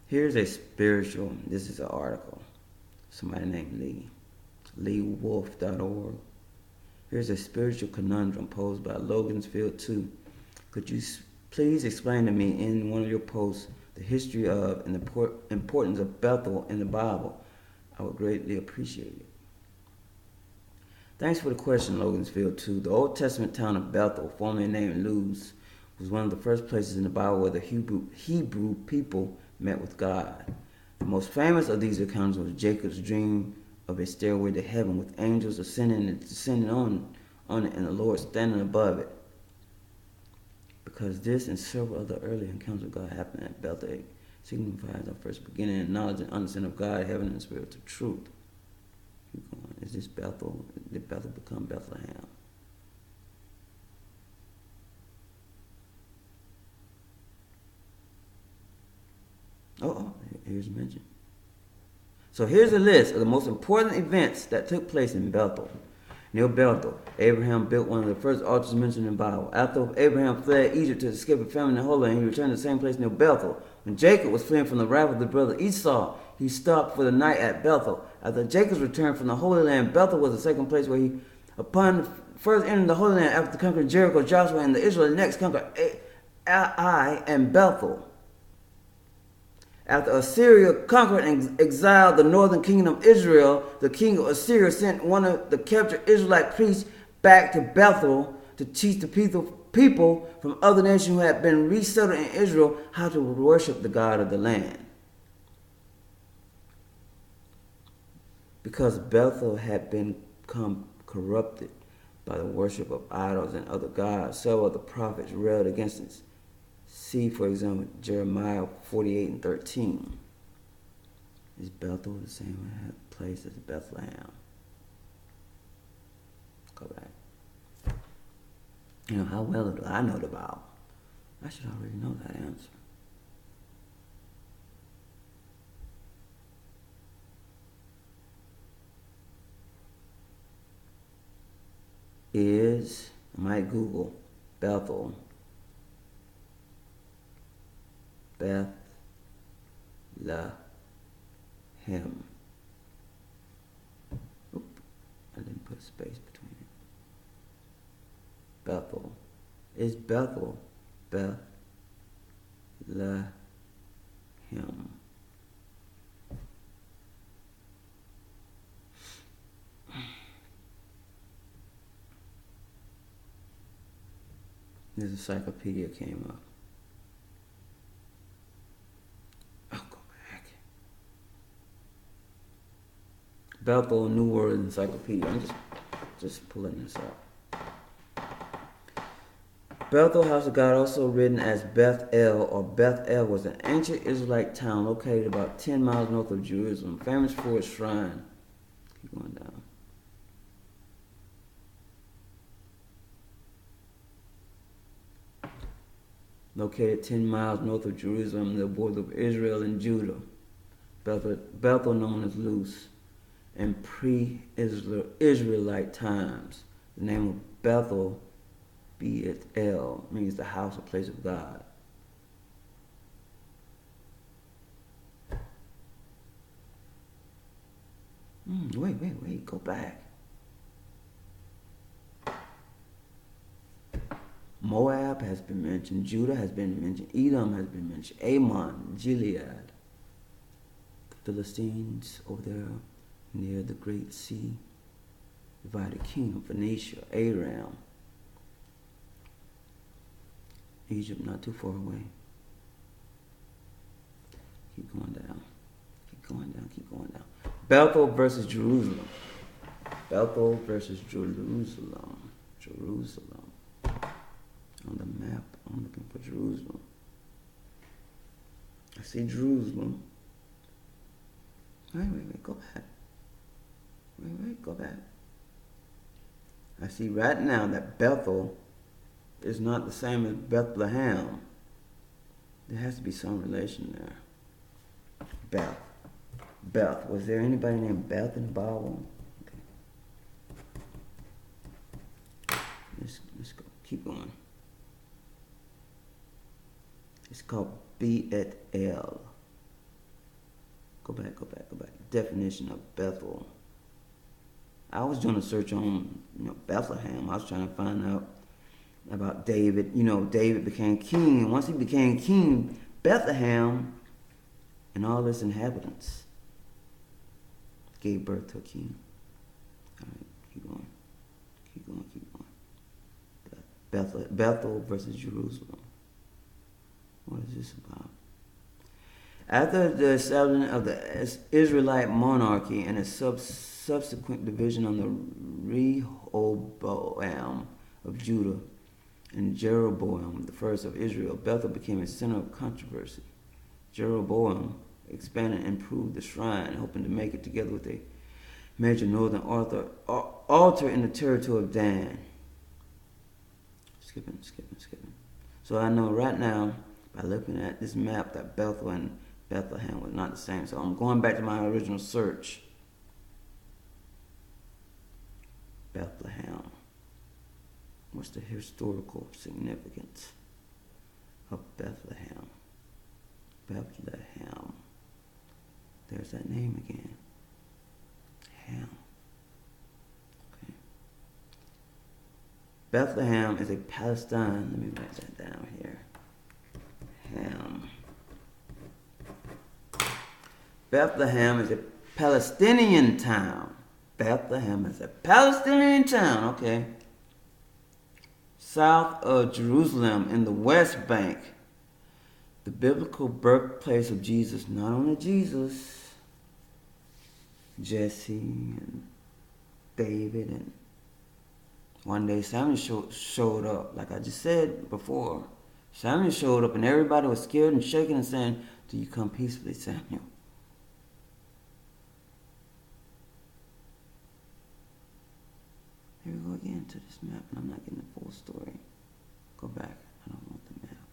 A: Here's a spiritual, this is an article. Somebody named LeeWolf.org. Here's a spiritual conundrum posed by Logansfield 2. Could you please explain to me in one of your posts the history of and the importance of Bethel in the Bible? I would greatly appreciate it. Thanks for the question, Logansfield 2. The Old Testament town of Bethel, formerly named Luz, was one of the first places in the Bible where the Hebrew people met with God. The most famous of these accounts was Jacob's dream of a stairway to heaven with angels ascending and descending on it and the Lord standing above it. Because this and several other early encounters with God happened at Bethel, it signifies our first beginning in knowledge and understanding of God, heaven, and spiritual truth. Keep going. Is this Bethel? Did Bethel become Bethlehem? Oh, here's mention. So here's a list of the most important events that took place in Bethel. Near Bethel, Abraham built one of the first altars mentioned in the Bible. After Abraham fled Egypt to escape a famine in the Holy Land, he returned to the same place near Bethel. When Jacob was fleeing from the wrath of the brother Esau, he stopped for the night at Bethel. After Jacob's return from the Holy Land, Bethel was the second place where he, upon first entering the Holy Land after conquering Jericho, Joshua and the Israelites next conquered Ai and Bethel. After Assyria conquered and exiled the northern kingdom of Israel, the king of Assyria sent one of the captured Israelite priests back to Bethel to teach the people from other nations who had been resettled in Israel how to worship the God of the land. Because Bethel had become corrupted by the worship of idols and other gods, several of the prophets railed against it. See, for example, Jeremiah 48 and 13. Is Bethel the same place as Bethlehem? Go back. You know, how well do I know the Bible? I should already know that answer. I might Google Bethel. Bethleham. Oop, I didn't put a space between it. Bethel. Is Bethel Bethleham? This encyclopedia came up. I'll go back. Bethel New World Encyclopedia. I'm just pulling this up. Bethel, house of God, also written as Bethel or Bethel, was an ancient Israelite town located about 10 miles north of Jerusalem, famous for its shrine. Keep going down. Located 10 miles north of Jerusalem, the border of Israel and Judah. Bethel known as Luz. In pre-Israelite times, the name of Bethel, B-E-T-L, means the house or place of God. Wait, go back. Moab has been mentioned, Judah has been mentioned, Edom has been mentioned, Ammon, Gilead, the Philistines over there near the Great Sea, divided kingdom, Phoenicia, Aram, Egypt not too far away. Keep going down. Bethel versus Jerusalem. Bethel versus Jerusalem. On the map, I'm looking for Jerusalem. I see Jerusalem. Wait, go back. Go back. I see right now that Bethel is not the same as Bethlehem. There has to be some relation there. Beth. Was there anybody named Beth in the Bible? Okay. Let's go. Keep going. It's called B-E-T-L. Go back. Definition of Bethel. I was doing a search on, Bethlehem. I was trying to find out about David. David became king, and once he became king, Bethlehem and all its inhabitants gave birth to a king. All right, keep going. Bethel versus Jerusalem. What is this about? After the establishment of the Israelite monarchy and its subsequent division on the Rehoboam of Judah and Jeroboam the first of Israel, Bethel became a center of controversy. Jeroboam expanded and improved the shrine, hoping to make it together with a major northern altar in the territory of Dan. Skipping. So I know right now, by looking at this map, that Bethel and Bethlehem was not the same. So I'm going back to my original search. Bethlehem. What's the historical significance of Bethlehem? Bethlehem. There's that name again. Ham. Okay. Bethlehem is a Palestine. Let me write that down here. Ham. Bethlehem is a Palestinian town. Bethlehem is a Palestinian town, okay. South of Jerusalem in the West Bank. The biblical birthplace of Jesus, not only Jesus, Jesse and David, and one day Samuel showed up, like I just said before. Samuel showed up and everybody was scared and shaking and saying, "Do you come peacefully, Samuel?" Here we go again. into this map and I'm not getting the full story. Go back. I don't want the map.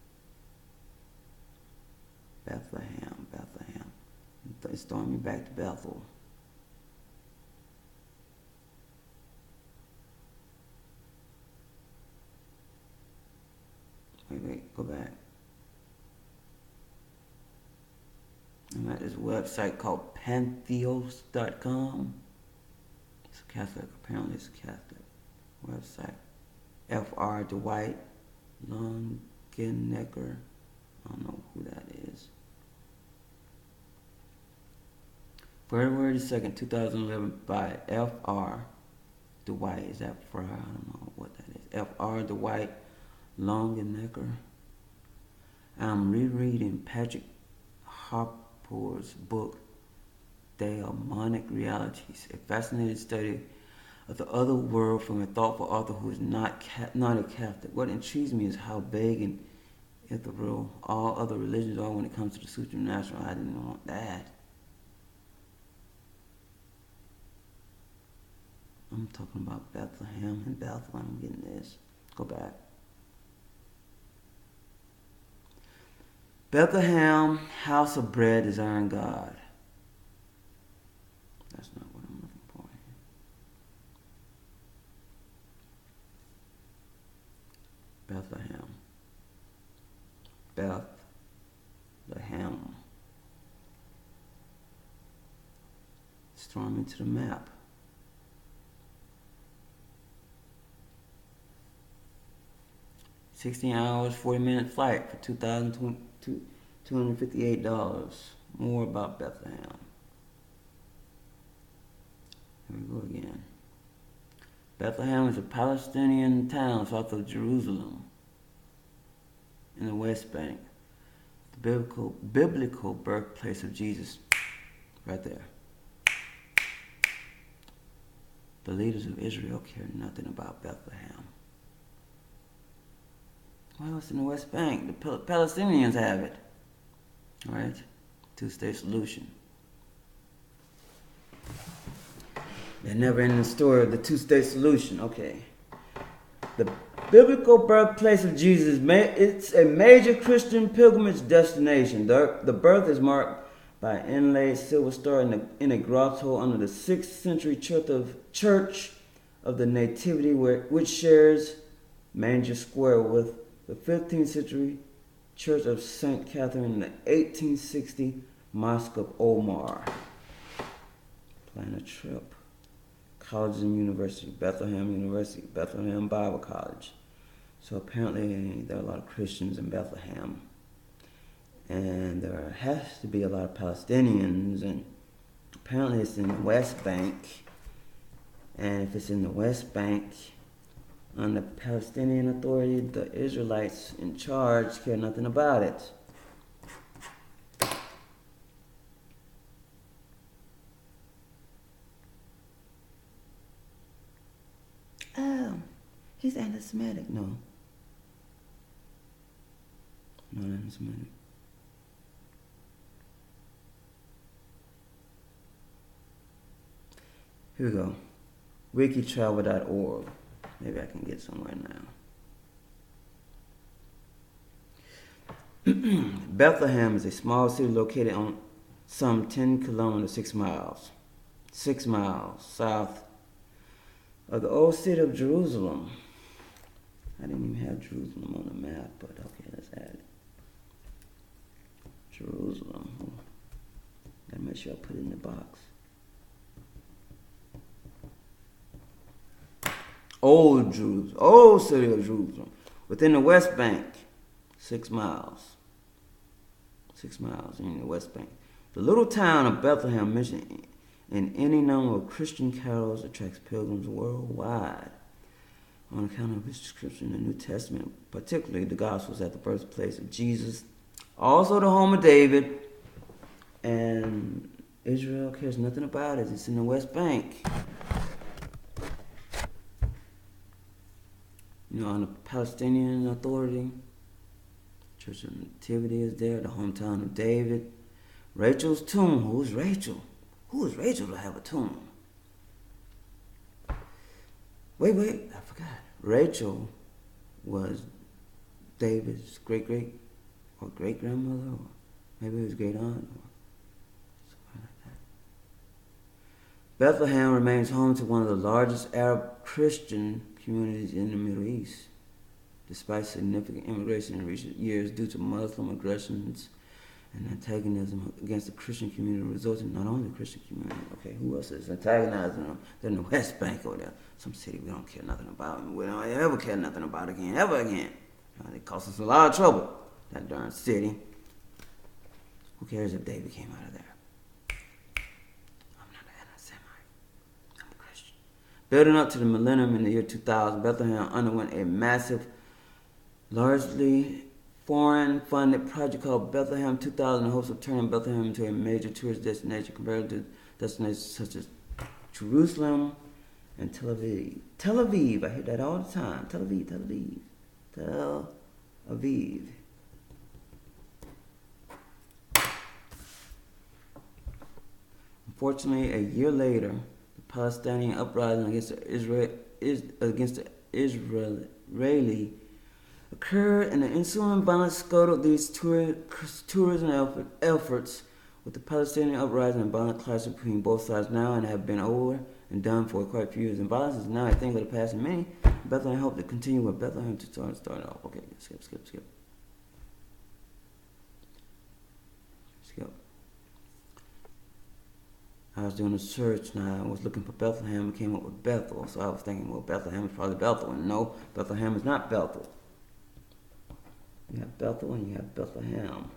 A: Bethlehem, Bethlehem. It's throwing me back to Bethel. Wait, go back. I'm at this website called pantheos.com. It's a Catholic, apparently it's a Catholic website. F.R. Dwight Longenecker. I don't know who that is. February 2nd, 2011 by F.R. Dwight. Is that for? I don't know what that is. F.R. Dwight Longenecker. I'm rereading Patrick Harpur's book, Daemonic Realities, a fascinating study of the other world from a thoughtful author who is not a Catholic. What intrigues me is how vague and ethereal all other religions are when it comes to the supernatural. I didn't want that. I'm talking about Bethlehem and Bethel. I'm getting this. Go back. Bethlehem, house of bread, desiring God. That's not what I'm looking for here. Bethlehem. Bethlehem. It's throwing me to the map. $16 hours, 40-minute flight for $258. More about Bethlehem. Here we go again. Bethlehem is a Palestinian town south of Jerusalem in the West Bank. The biblical birthplace of Jesus. Right there. The leaders of Israel care nothing about Bethlehem. Well, it's in the West Bank. The Palestinians have it. All right? Two-state solution. The never-ending story of the two-state solution. Okay. The biblical birthplace of Jesus, it's a major Christian pilgrimage destination. The birth is marked by an inlaid silver star in a grotto under the 6th century Church of the Nativity, which shares Manger Square with the 15th century Church of St. Catherine and the 1860 Mosque of Omar. Plan a trip. College and University, Bethlehem University, Bethlehem Bible College. So apparently there are a lot of Christians in Bethlehem. And there has to be a lot of Palestinians, and apparently it's in the West Bank. And if it's in the West Bank, on the Palestinian Authority, the Israelites in charge care nothing about it. Oh, he's anti-Semitic. No. Not anti-Semitic. Here we go. Wikitravel.org. Maybe I can get somewhere now. Bethlehem is a small city located on some 10 kilometers, 6 miles. 6 miles south of the old city of Jerusalem. I didn't even have Jerusalem on the map, but okay, let's add it. Jerusalem. Gotta make sure I put it in the box. Old Jerusalem, old city of Jerusalem, within the West Bank, 6 miles. 6 miles in the West Bank. The little town of Bethlehem, mentioned in any number of Christian carols, attracts pilgrims worldwide. On account of its description in the New Testament, particularly the Gospels, at the birthplace of Jesus, also the home of David, and Israel cares nothing about it. It's in the West Bank. You know, on the Palestinian Authority, Church of Nativity is there, the hometown of David. Rachel's tomb. Who is Rachel? Who is Rachel to have a tomb? Wait, I forgot. Rachel was David's great-great or great-grandmother, or maybe it was great-aunt, or something like that. Bethlehem remains home to one of the largest Arab Christian communities in the Middle East, despite significant immigration in recent years due to Muslim aggressions and antagonism against the Christian community, resulting not only the Christian community. Okay, who else is antagonizing them? They're in the West Bank over there, some city we don't care nothing about, and we don't ever care nothing about again, ever again. It cost us a lot of trouble, that darn city. Who cares if David came out of there? I'm not an anti-Semite. I'm a Christian. Building up to the millennium in the year 2000, Bethlehem underwent a massive, largely foreign-funded project called Bethlehem 2000 in hopes of turning Bethlehem into a major tourist destination compared to destinations such as Jerusalem and Tel Aviv. Tel Aviv, I hear that all the time. Tel Aviv, Tel Aviv, Tel Aviv. Unfortunately, a year later, the Palestinian uprising against the Israeli occurred, and the ensuing violence scuttled these tourism efforts, with the Palestinian uprising and violent clashes between both sides now and have been over and done for quite a few years. And violence is now a thing of the past, and many Bethlehem hope to continue with Bethlehem to start off. Okay, skip. I was doing a search and I was looking for Bethlehem and came up with Bethel. So I was thinking, well, Bethlehem is probably Bethel. And no, Bethlehem is not Bethel. You have Bethel and you have Bethlehem.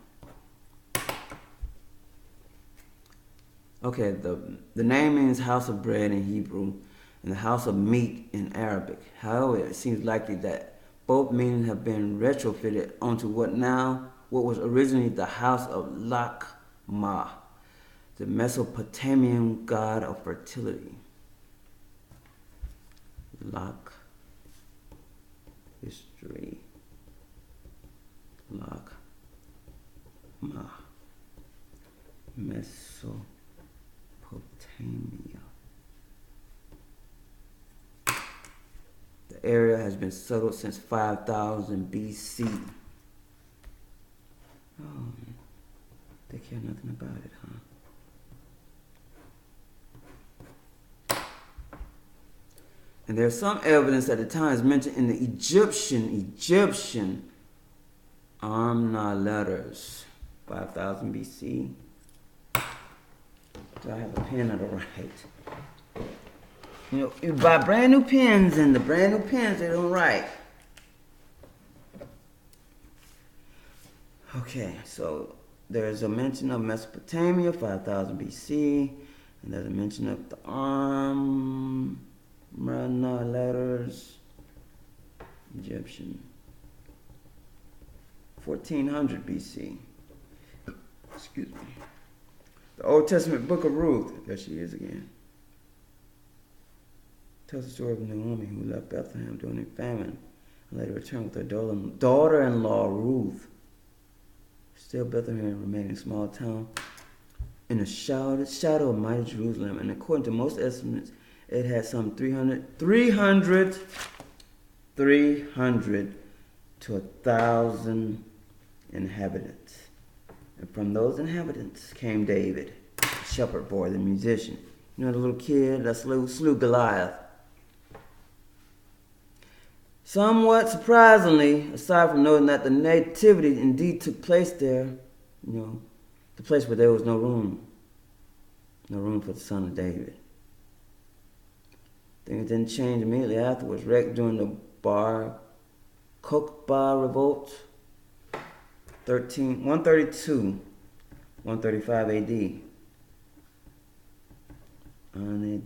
A: Okay, the name means house of bread in Hebrew and the house of meat in Arabic. However, it seems likely that both meanings have been retrofitted onto what was originally the house of Lakma, the Mesopotamian god of fertility. Lak, history, Lakma, Mesopotamia. The area has been settled since 5000 BC. Oh, they care nothing about it, huh? And there's some evidence that the town is mentioned in the Egyptian Amna letters, 5000 BC. Do I have a pen or the right? You know, you buy brand new pens, and the brand new pens, they don't write. Okay, so there's a mention of Mesopotamia, 5000 BC, and there's a mention of the Amna letters, Egyptian, 1400 BC. Excuse me. The Old Testament book of Ruth, there she is again, tells the story of Naomi, who left Bethlehem during a famine and later returned with her daughter-in-law Ruth. Still, Bethlehem remained a small town in the shadow of mighty Jerusalem, and according to most estimates, it had some 300 to 1,000 inhabitants. And from those inhabitants came David, the shepherd boy, the musician. You know, the little kid that slew Goliath. Somewhat surprisingly, aside from noting that the nativity indeed took place there, you know, the place where there was no room for the son of David. Things didn't change immediately afterwards. Wrecked during the Bar Kokhba revolt, 135 AD. The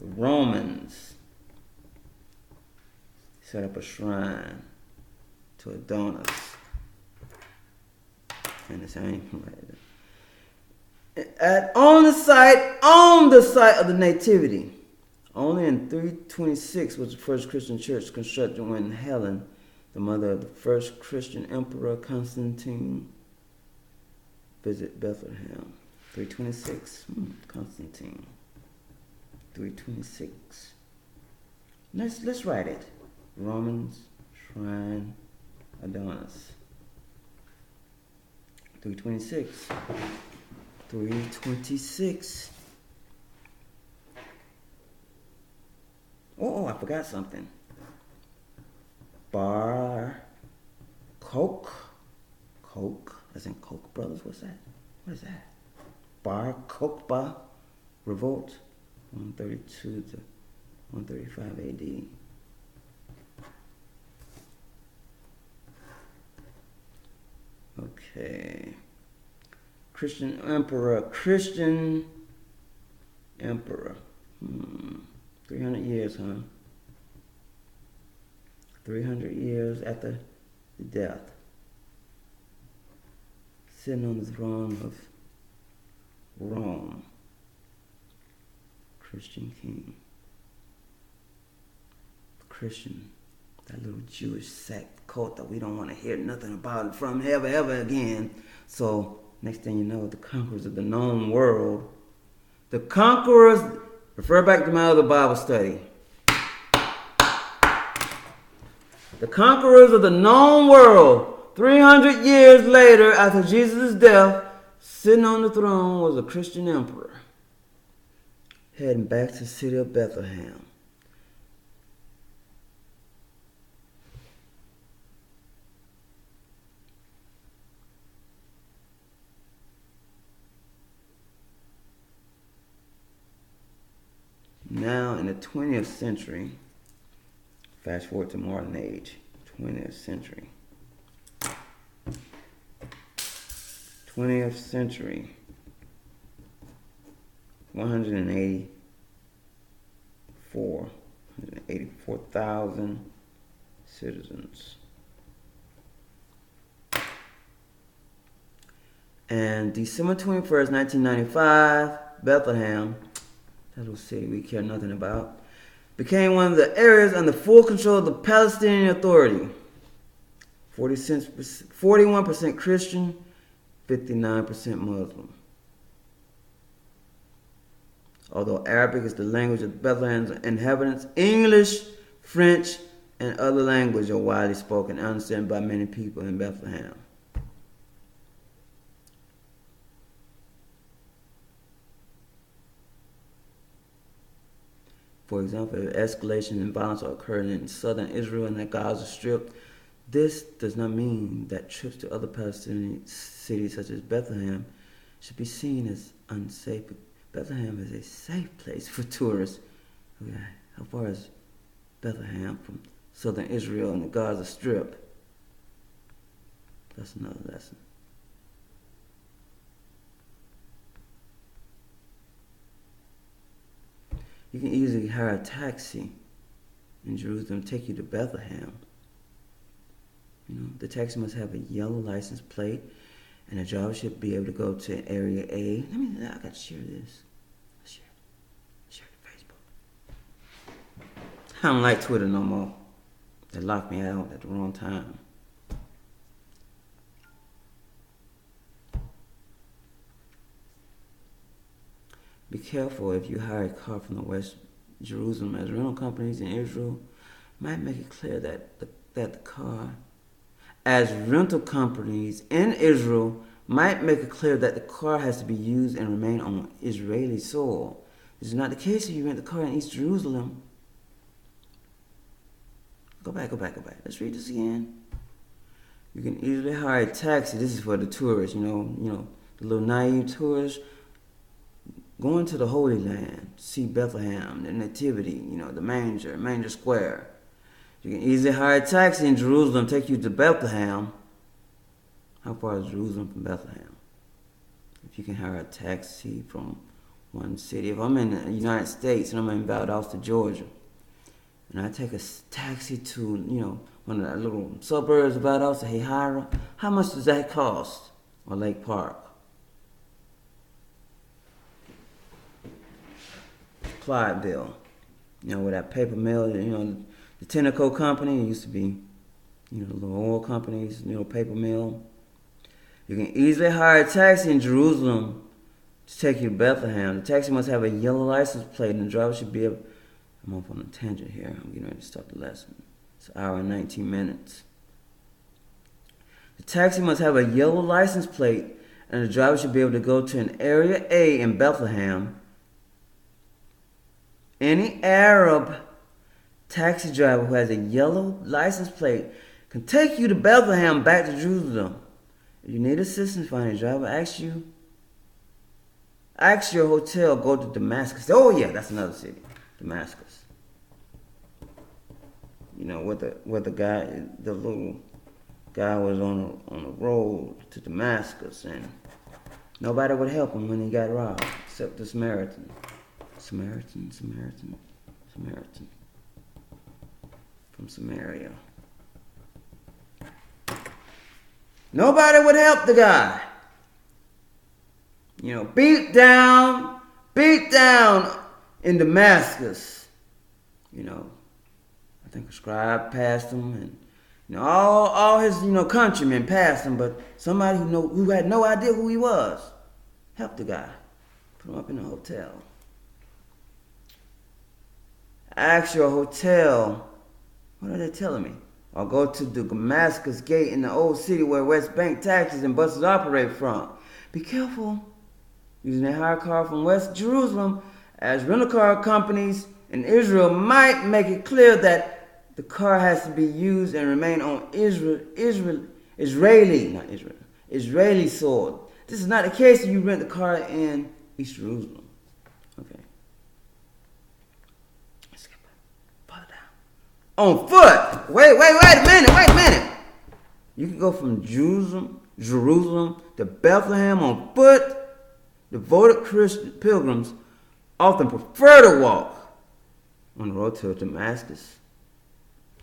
A: Romans set up a shrine to Adonis. And it's on the site of the Nativity. Only in 326 was the first Christian church constructed when Helen, the mother of the first Christian emperor Constantine, visited Bethlehem. 326, Constantine. 326. Let's write it. Romans Shrine Adonis. 326. 326. Oh, I forgot something. Bar Coke. Coke. As in Koch brothers. What's that? What is that? Bar Kokhba Revolt. 132 to 135 AD. Okay. Christian Emperor. 300 years, huh? 300 years after the death. Sitting on the throne of Rome. Christian king. Christian. That little Jewish sect cult that we don't want to hear nothing about from ever again. So, next thing you know, the conquerors of the known world. The conquerors, refer back to my other Bible study. The conquerors of the known world, 300 years later after Jesus' death, sitting on the throne was a Christian emperor. Heading back to the city of Bethlehem. Now in the 20th century, fast forward to modern age, 20th century. 20th century, 184,000 citizens. And December 21st, 1995, Bethlehem, that little city we care nothing about, became one of the areas under full control of the Palestinian Authority. 41% Christian, 59% Muslim. Although Arabic is the language of Bethlehem's inhabitants, English, French, and other languages are widely spoken and understood by many people in Bethlehem. For example, if escalation and violence are occurring in southern Israel and the Gaza Strip, this does not mean that trips to other Palestinian cities such as Bethlehem should be seen as unsafe. Bethlehem is a safe place for tourists. Okay, how far is Bethlehem from southern Israel and the Gaza Strip? That's another lesson. You can easily hire a taxi in Jerusalem and take you to Bethlehem. You know, the taxi must have a yellow license plate, and the driver should be able to go to area A. I gotta share this. Share it to Facebook. I don't like Twitter no more. They locked me out at the wrong time. Be careful if you hire a car from the West Jerusalem, as rental companies in Israel might make it clear that the car has to be used and remain on Israeli soil. This is not the case if you rent the car in East Jerusalem. Go back. Let's read this again. You can easily hire a taxi. This is for the tourists, the little naive tourists going to the Holy Land, see Bethlehem, the Nativity, the manger square. You can easily hire a taxi in Jerusalem, take you to Bethlehem. How far is Jerusalem from Bethlehem? If you can hire a taxi from one city. If I'm in the United States and I'm in Valdosta, Georgia, and I take a taxi to, one of the little suburbs of Valdosta, Hahira, how much does that cost? Or Lake Park? Clydeville, with that paper mill, the Tenneco company, it used to be, the little oil companies, paper mill. You can easily hire a taxi in Jerusalem to take you to Bethlehem. The taxi must have a yellow license plate, and the driver should be able I'm off on a tangent here. I'm getting ready to start the lesson. It's an hour and 19 minutes. The taxi must have a yellow license plate, and the driver should be able to go to an Area A in Bethlehem. Any Arab taxi driver who has a yellow license plate can take you to Bethlehem back to Jerusalem. If you need assistance finding a driver, ask your hotel, go to Damascus. Oh yeah, that's another city, Damascus. You know, where the little guy was on the road to Damascus, and nobody would help him when he got robbed, except the Samaritan. Samaritan from Samaria. Nobody would help the guy. You know, beat down in Damascus. You know, I think a scribe passed him, and you know, all his countrymen passed him, but somebody who had no idea who he was helped the guy, put him up in a hotel. Ask your hotel, what are they telling me? Or go to the Damascus gate in the old city where West Bank taxis and buses operate from. Be careful using a hire car from West Jerusalem, as rental car companies in Israel might make it clear that the car has to be used and remain on Israeli soil. This is not the case if you rent the car in East Jerusalem. Okay. Let's get further down. On foot. Wait a minute. You can go from Jerusalem to Bethlehem on foot. Devoted Christian pilgrims often prefer to walk on the road to Damascus.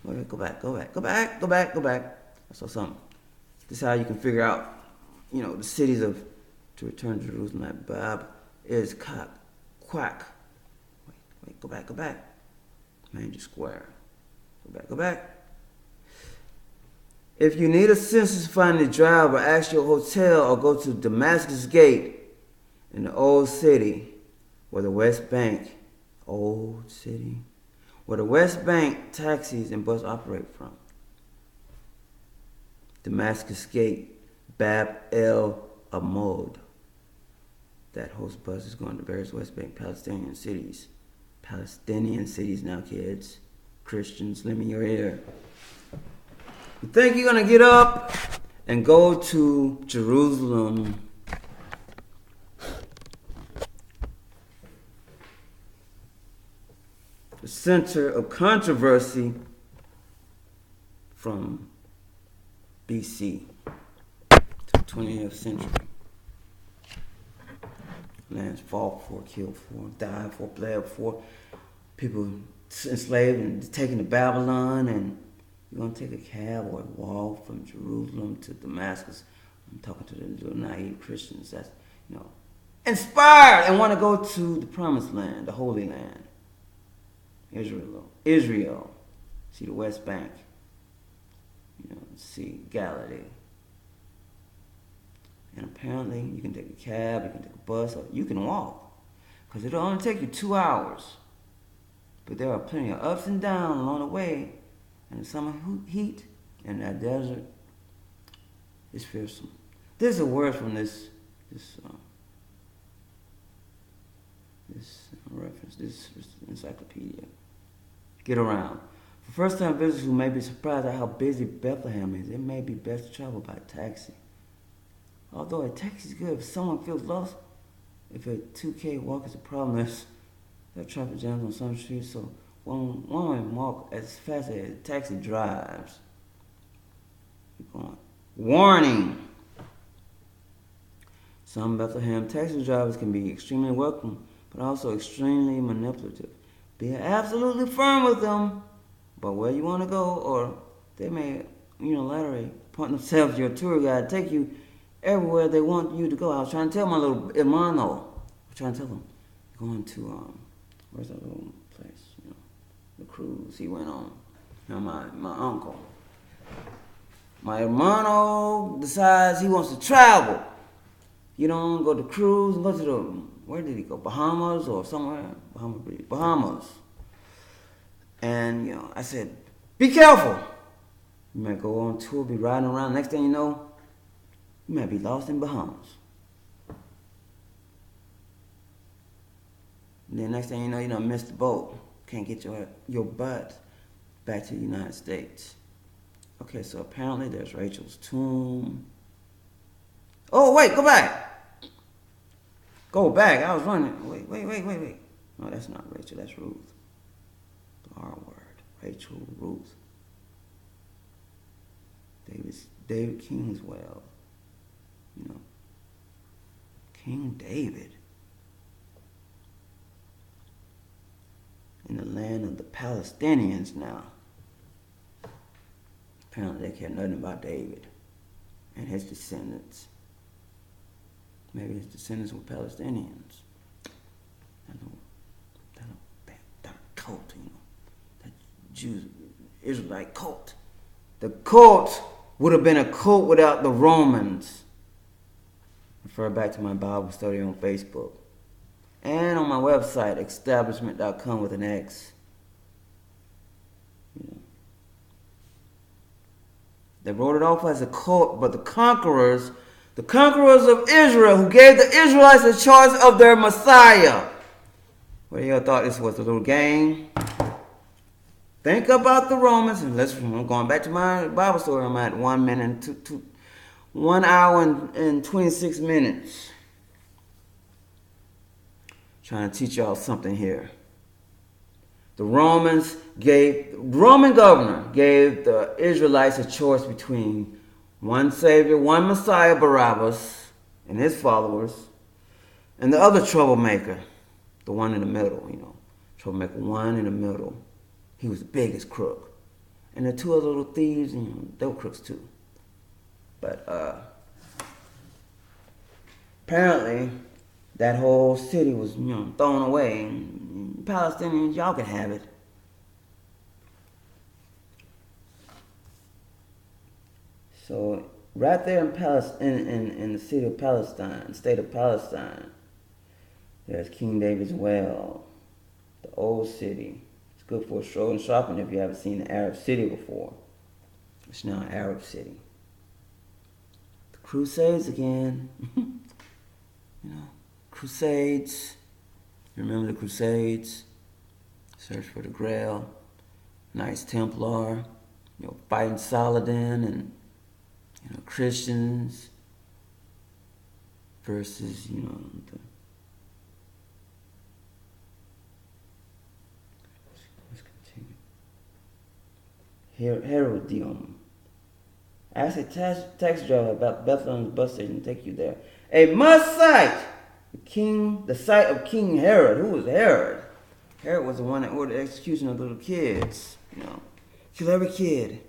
A: Okay, go back. I saw something. This is how you can figure out, the cities to return to Jerusalem. Like Bab is Quack. Wait, go back. Manager Square. Go back. If you need assistance finding a driver, ask your hotel or go to Damascus Gate in the old city where the West Bank taxis and bus operate from. Damascus Gate, Bab el Amod, that hosts buses going to various West Bank Palestinian cities now, kids. Christians, lend me your ear. You think you're going to get up and go to Jerusalem? The center of controversy from BC to the 20th century. Lands fought for, killed for, died for, bled for. People enslaved and taken to Babylon, and you're going to take a cab or walk from Jerusalem to Damascus. I'm talking to the little naive Christians that's, inspired and want to go to the promised land, the Holy Land. Israel. See the West Bank. See Galilee. And apparently you can take a cab, you can take a bus, or you can walk. Because it'll only take you 2 hours. But there are plenty of ups and downs along the way. And the summer heat in that desert is fearsome. There's a word from this reference, this encyclopedia. Get around. For first-time visitors who may be surprised at how busy Bethlehem is, it may be best to travel by taxi. Although a taxi is good if someone feels lost, if a 2K walk is a problem, there are traffic jams on some streets, so one way walk as fast as a taxi drives. Keep going. Warning! Some Bethlehem taxi drivers can be extremely welcome, but also extremely manipulative. Be absolutely firm with them about where you want to go, or they may unilaterally point themselves your tour guide, take you everywhere they want you to go. I was trying to tell my little hermano, going to, where's that little place, the cruise he went on. My uncle. My hermano decides he wants to travel. Go to cruise, go to where did he go? Bahamas or somewhere? Bahamas. And, I said, be careful. You might go on tour, be riding around. Next thing you know, you might be lost in Bahamas. And then next thing you know, you done missed the boat. Can't get your butt back to the United States. Okay, so apparently there's Rachel's tomb. Oh, wait, go back. Go back. I was running. Wait. No, that's not Rachel. That's Ruth. The R word. Rachel, Ruth. David King's well. King David. In the land of the Palestinians now. Apparently they care nothing about David and his descendants. Maybe his descendants were Palestinians. That cult, that Jews, Israelite cult. The cult would have been a cult without the Romans. Refer back to my Bible study on Facebook. And on my website, establishment.com with an X. They wrote it off as a cult, but the conquerors of Israel, who gave the Israelites the choice of their Messiah. What do you thought this was, a little game? Think about the Romans, and I'm going back to my Bible story. I'm at 1 hour and 26 minutes. Trying to teach y'all something here. The Roman governor gave the Israelites a choice between one Savior, one Messiah, Barabbas, and his followers, and the other troublemaker, the one in the middle, troublemaker one in the middle. He was the biggest crook. And the two other little thieves, they were crooks too. But apparently, that whole city was, thrown away. And Palestinians, y'all can have it. So, right there in the city of Palestine, state of Palestine, there's King David's well, the old city. It's good for a stroll and shopping if you haven't seen the Arab city before. It's now an Arab city. The Crusades again. Crusades. You remember the Crusades? Search for the Grail. Knights Templar. Fighting Saladin and Christians versus let's continue. Herodium. Ask a taxi driver about Bethlehem's bus station to take you there. A must sight. The sight of King Herod. Who was Herod? Herod was the one that ordered the execution of little kids. Kill every kid.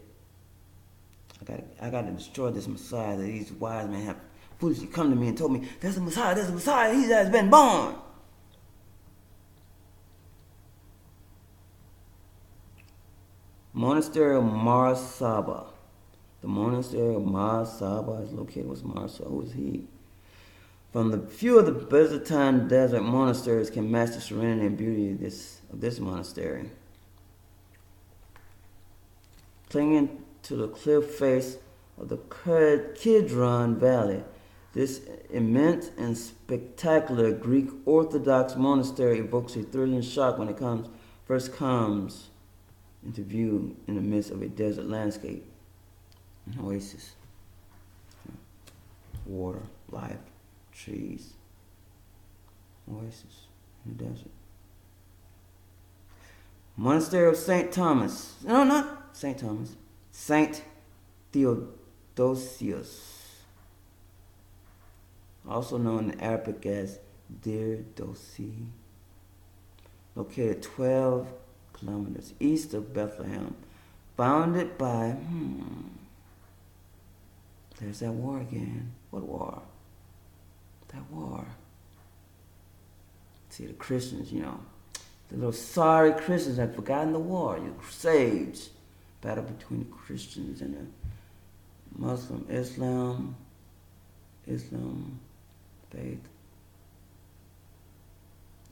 A: I got to destroy this Messiah that these wise men have foolishly come to me and told me, there's a Messiah, he has been born. Monastery of Mar Saba. The monastery of Mar Saba is located with Mar Saba. Who is he? From the few of the Byzantine desert monasteries can match the serenity and beauty of this monastery. Clinging to the cliff face of the Kidron Valley, this immense and spectacular Greek Orthodox monastery evokes a thrilling shock when it first comes into view in the midst of a desert landscape. An oasis. Water, life, trees. Oasis in the desert. Monastery of St. Thomas. No, not St. Thomas. St. Theodosius. Also known in Arabic as Dir Dosi. Located 12 kilometers east of Bethlehem. Founded by... There's that war again. What war? That war. See, the Christians, the little sorry Christians had forgotten the war. The Crusades. Battle between the Christians and the Muslim, Islam faith.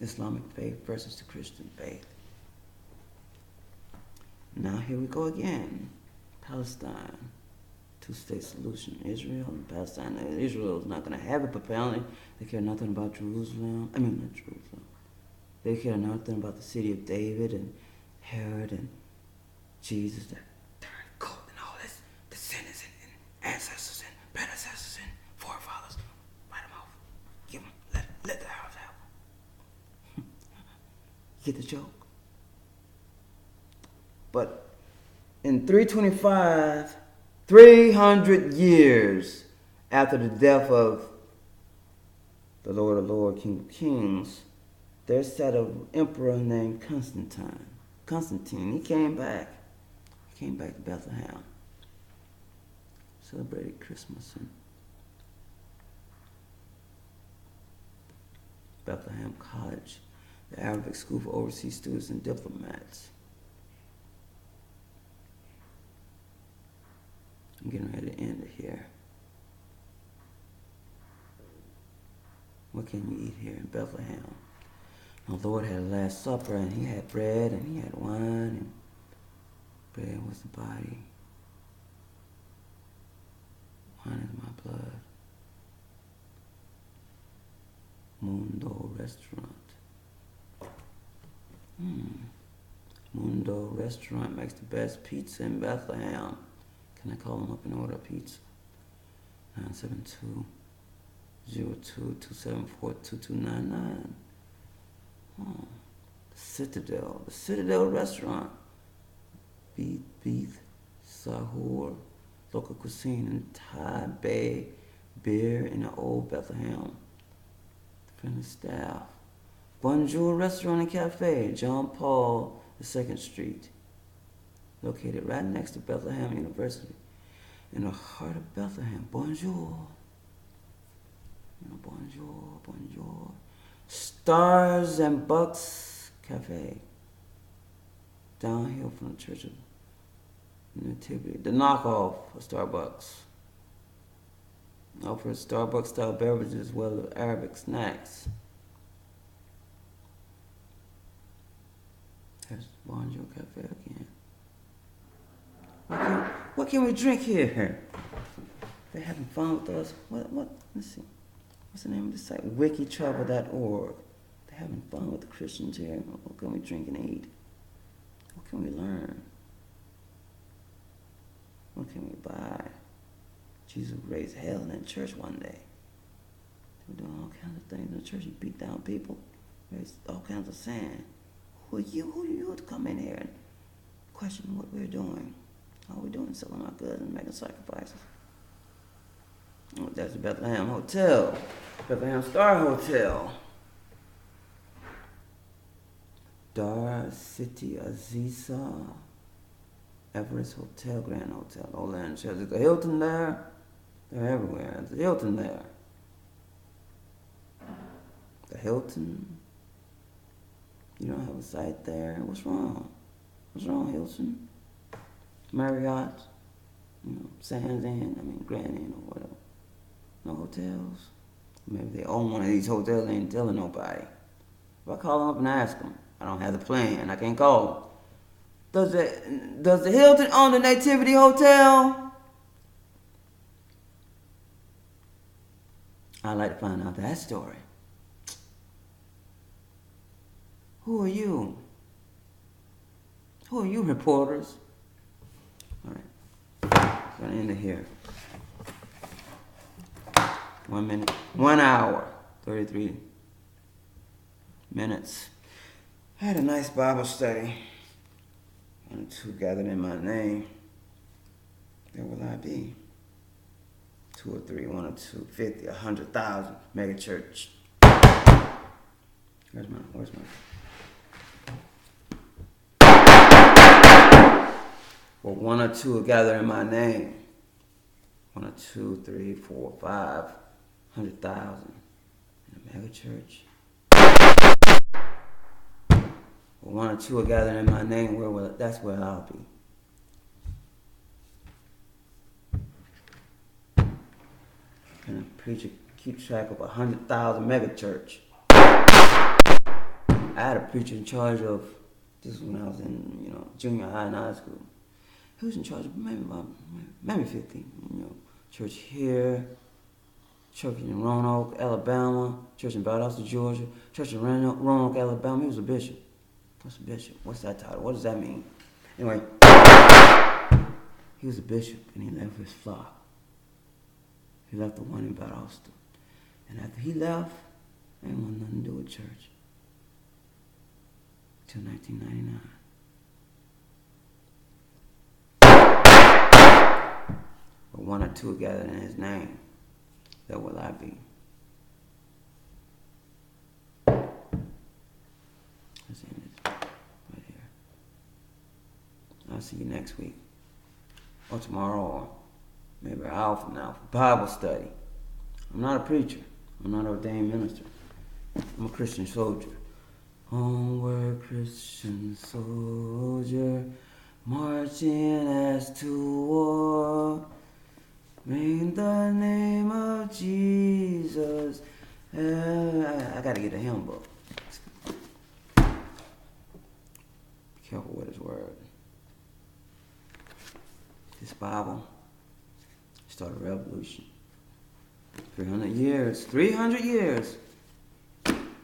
A: Islamic faith versus the Christian faith. Now here we go again. Palestine. Two-state solution. Israel and Palestine. Israel is not going to have it, but apparently they care nothing about Jerusalem. Not Jerusalem. They care nothing about the city of David and Herod and Jesus. That turned cold and all this. Descendants and ancestors and predecessors and forefathers. Write them off. Give them. Let the house out. You get the joke? But in 325, 300 years after the death of the Lord of Lords, King of Kings, there sat an emperor named Constantine. He came back. He came back to Bethlehem. Celebrated Christmas in Bethlehem College, the Arabic school for overseas students and diplomats. I'm getting ready to end it here. What can you eat here in Bethlehem? The Lord had a Last Supper, and he had bread, and he had wine, and bread was the body. Wine is my blood. Mundo Restaurant. Mundo Restaurant makes the best pizza in Bethlehem. Can I call them up and order a pizza? 972-02-274-2299. The Citadel Restaurant. Beef, sahur, local cuisine, and Thai Bay beer in the old Bethlehem. Friendly staff. Bonjour Restaurant and Cafe, John Paul II Street. Located right next to Bethlehem University, in the heart of Bethlehem. Bonjour. Bonjour. Stars and Bucks Cafe. Downhill from the Church of Nativity. The knockoff of Starbucks. Offers Starbucks-style beverages as well as Arabic snacks. There's Bonjour Cafe again. What can we drink here? They're having fun with us. What? Let's see. What's the name of the site? wikitravel.org. They're having fun with the Christians here. What can we drink and eat? What can we learn? What can we buy? Jesus raised hell in that church one day. They were doing all kinds of things in the church. He beat down people, raised all kinds of sin. Who are you to come in here and question what we're doing? All we're doing is selling our goods and making sacrifices. Oh, that's the Bethlehem Hotel. Bethlehem Star Hotel. Dar City Aziza. Everest Hotel, Grand Hotel, Orlando. There's the Hilton there. They're everywhere. There's the Hilton there. The Hilton. You don't have a site there. What's wrong? What's wrong, Hilton? Marriott, Sands Inn, Grand Inn or whatever. No hotels. Maybe they own one of these hotels, they ain't telling nobody. If I call them up and ask them, I don't have the plan, I can't call them. Does the Hilton own the Nativity Hotel? I'd like to find out that story. Who are you? Who are you, reporters? All right, I'm gonna end it here. 1 minute, 1 hour, 33 minutes. I had a nice Bible study. 1 and 2 gathered in my name. There will I be. 2 or 3, 1 or 2, 50, 100,000. Mega church. Where's my? Well, 1 or 2 are gathered in my name. 1 or 2, 3, 4, 5, 100,000 in a mega church. Well, 1 or 2 are gathered in my name. That's where I'll be. Can a preacher keep track of 100,000 mega church? I had a preacher in charge of This was when I was in, junior high and high school. He was in charge of maybe 50, church here, church in Roanoke, Alabama, church in Valdosta, Georgia, church in Roanoke, Alabama. He was a bishop. What's a bishop? What's that title? What does that mean? Anyway, he was a bishop, and he left his flock. He left the one in Valdosta. And after he left, they didn't want nothing to do with church. Till 1999. But one or two gathered in his name, that will I be. Let's end this right here. I'll see you next week. Or tomorrow, or maybe an hour from now, for Bible study. I'm not a preacher. I'm not an ordained minister. I'm a Christian soldier. Onward, Christian soldier, marching as to war. In the name of Jesus. I gotta get a hymn book. Be careful with his word. This Bible started a revolution. 300 years. 300 years.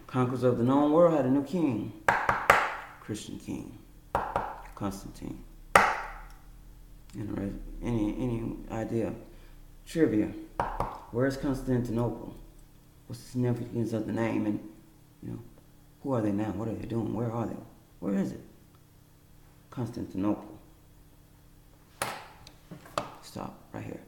A: Conquerors of the known world had a new king. Christian king. Constantine. Any idea? Trivia. Where is Constantinople? What's the significance of the name? And, who are they now? What are they doing? Where are they? Where is it? Constantinople. Stop right here.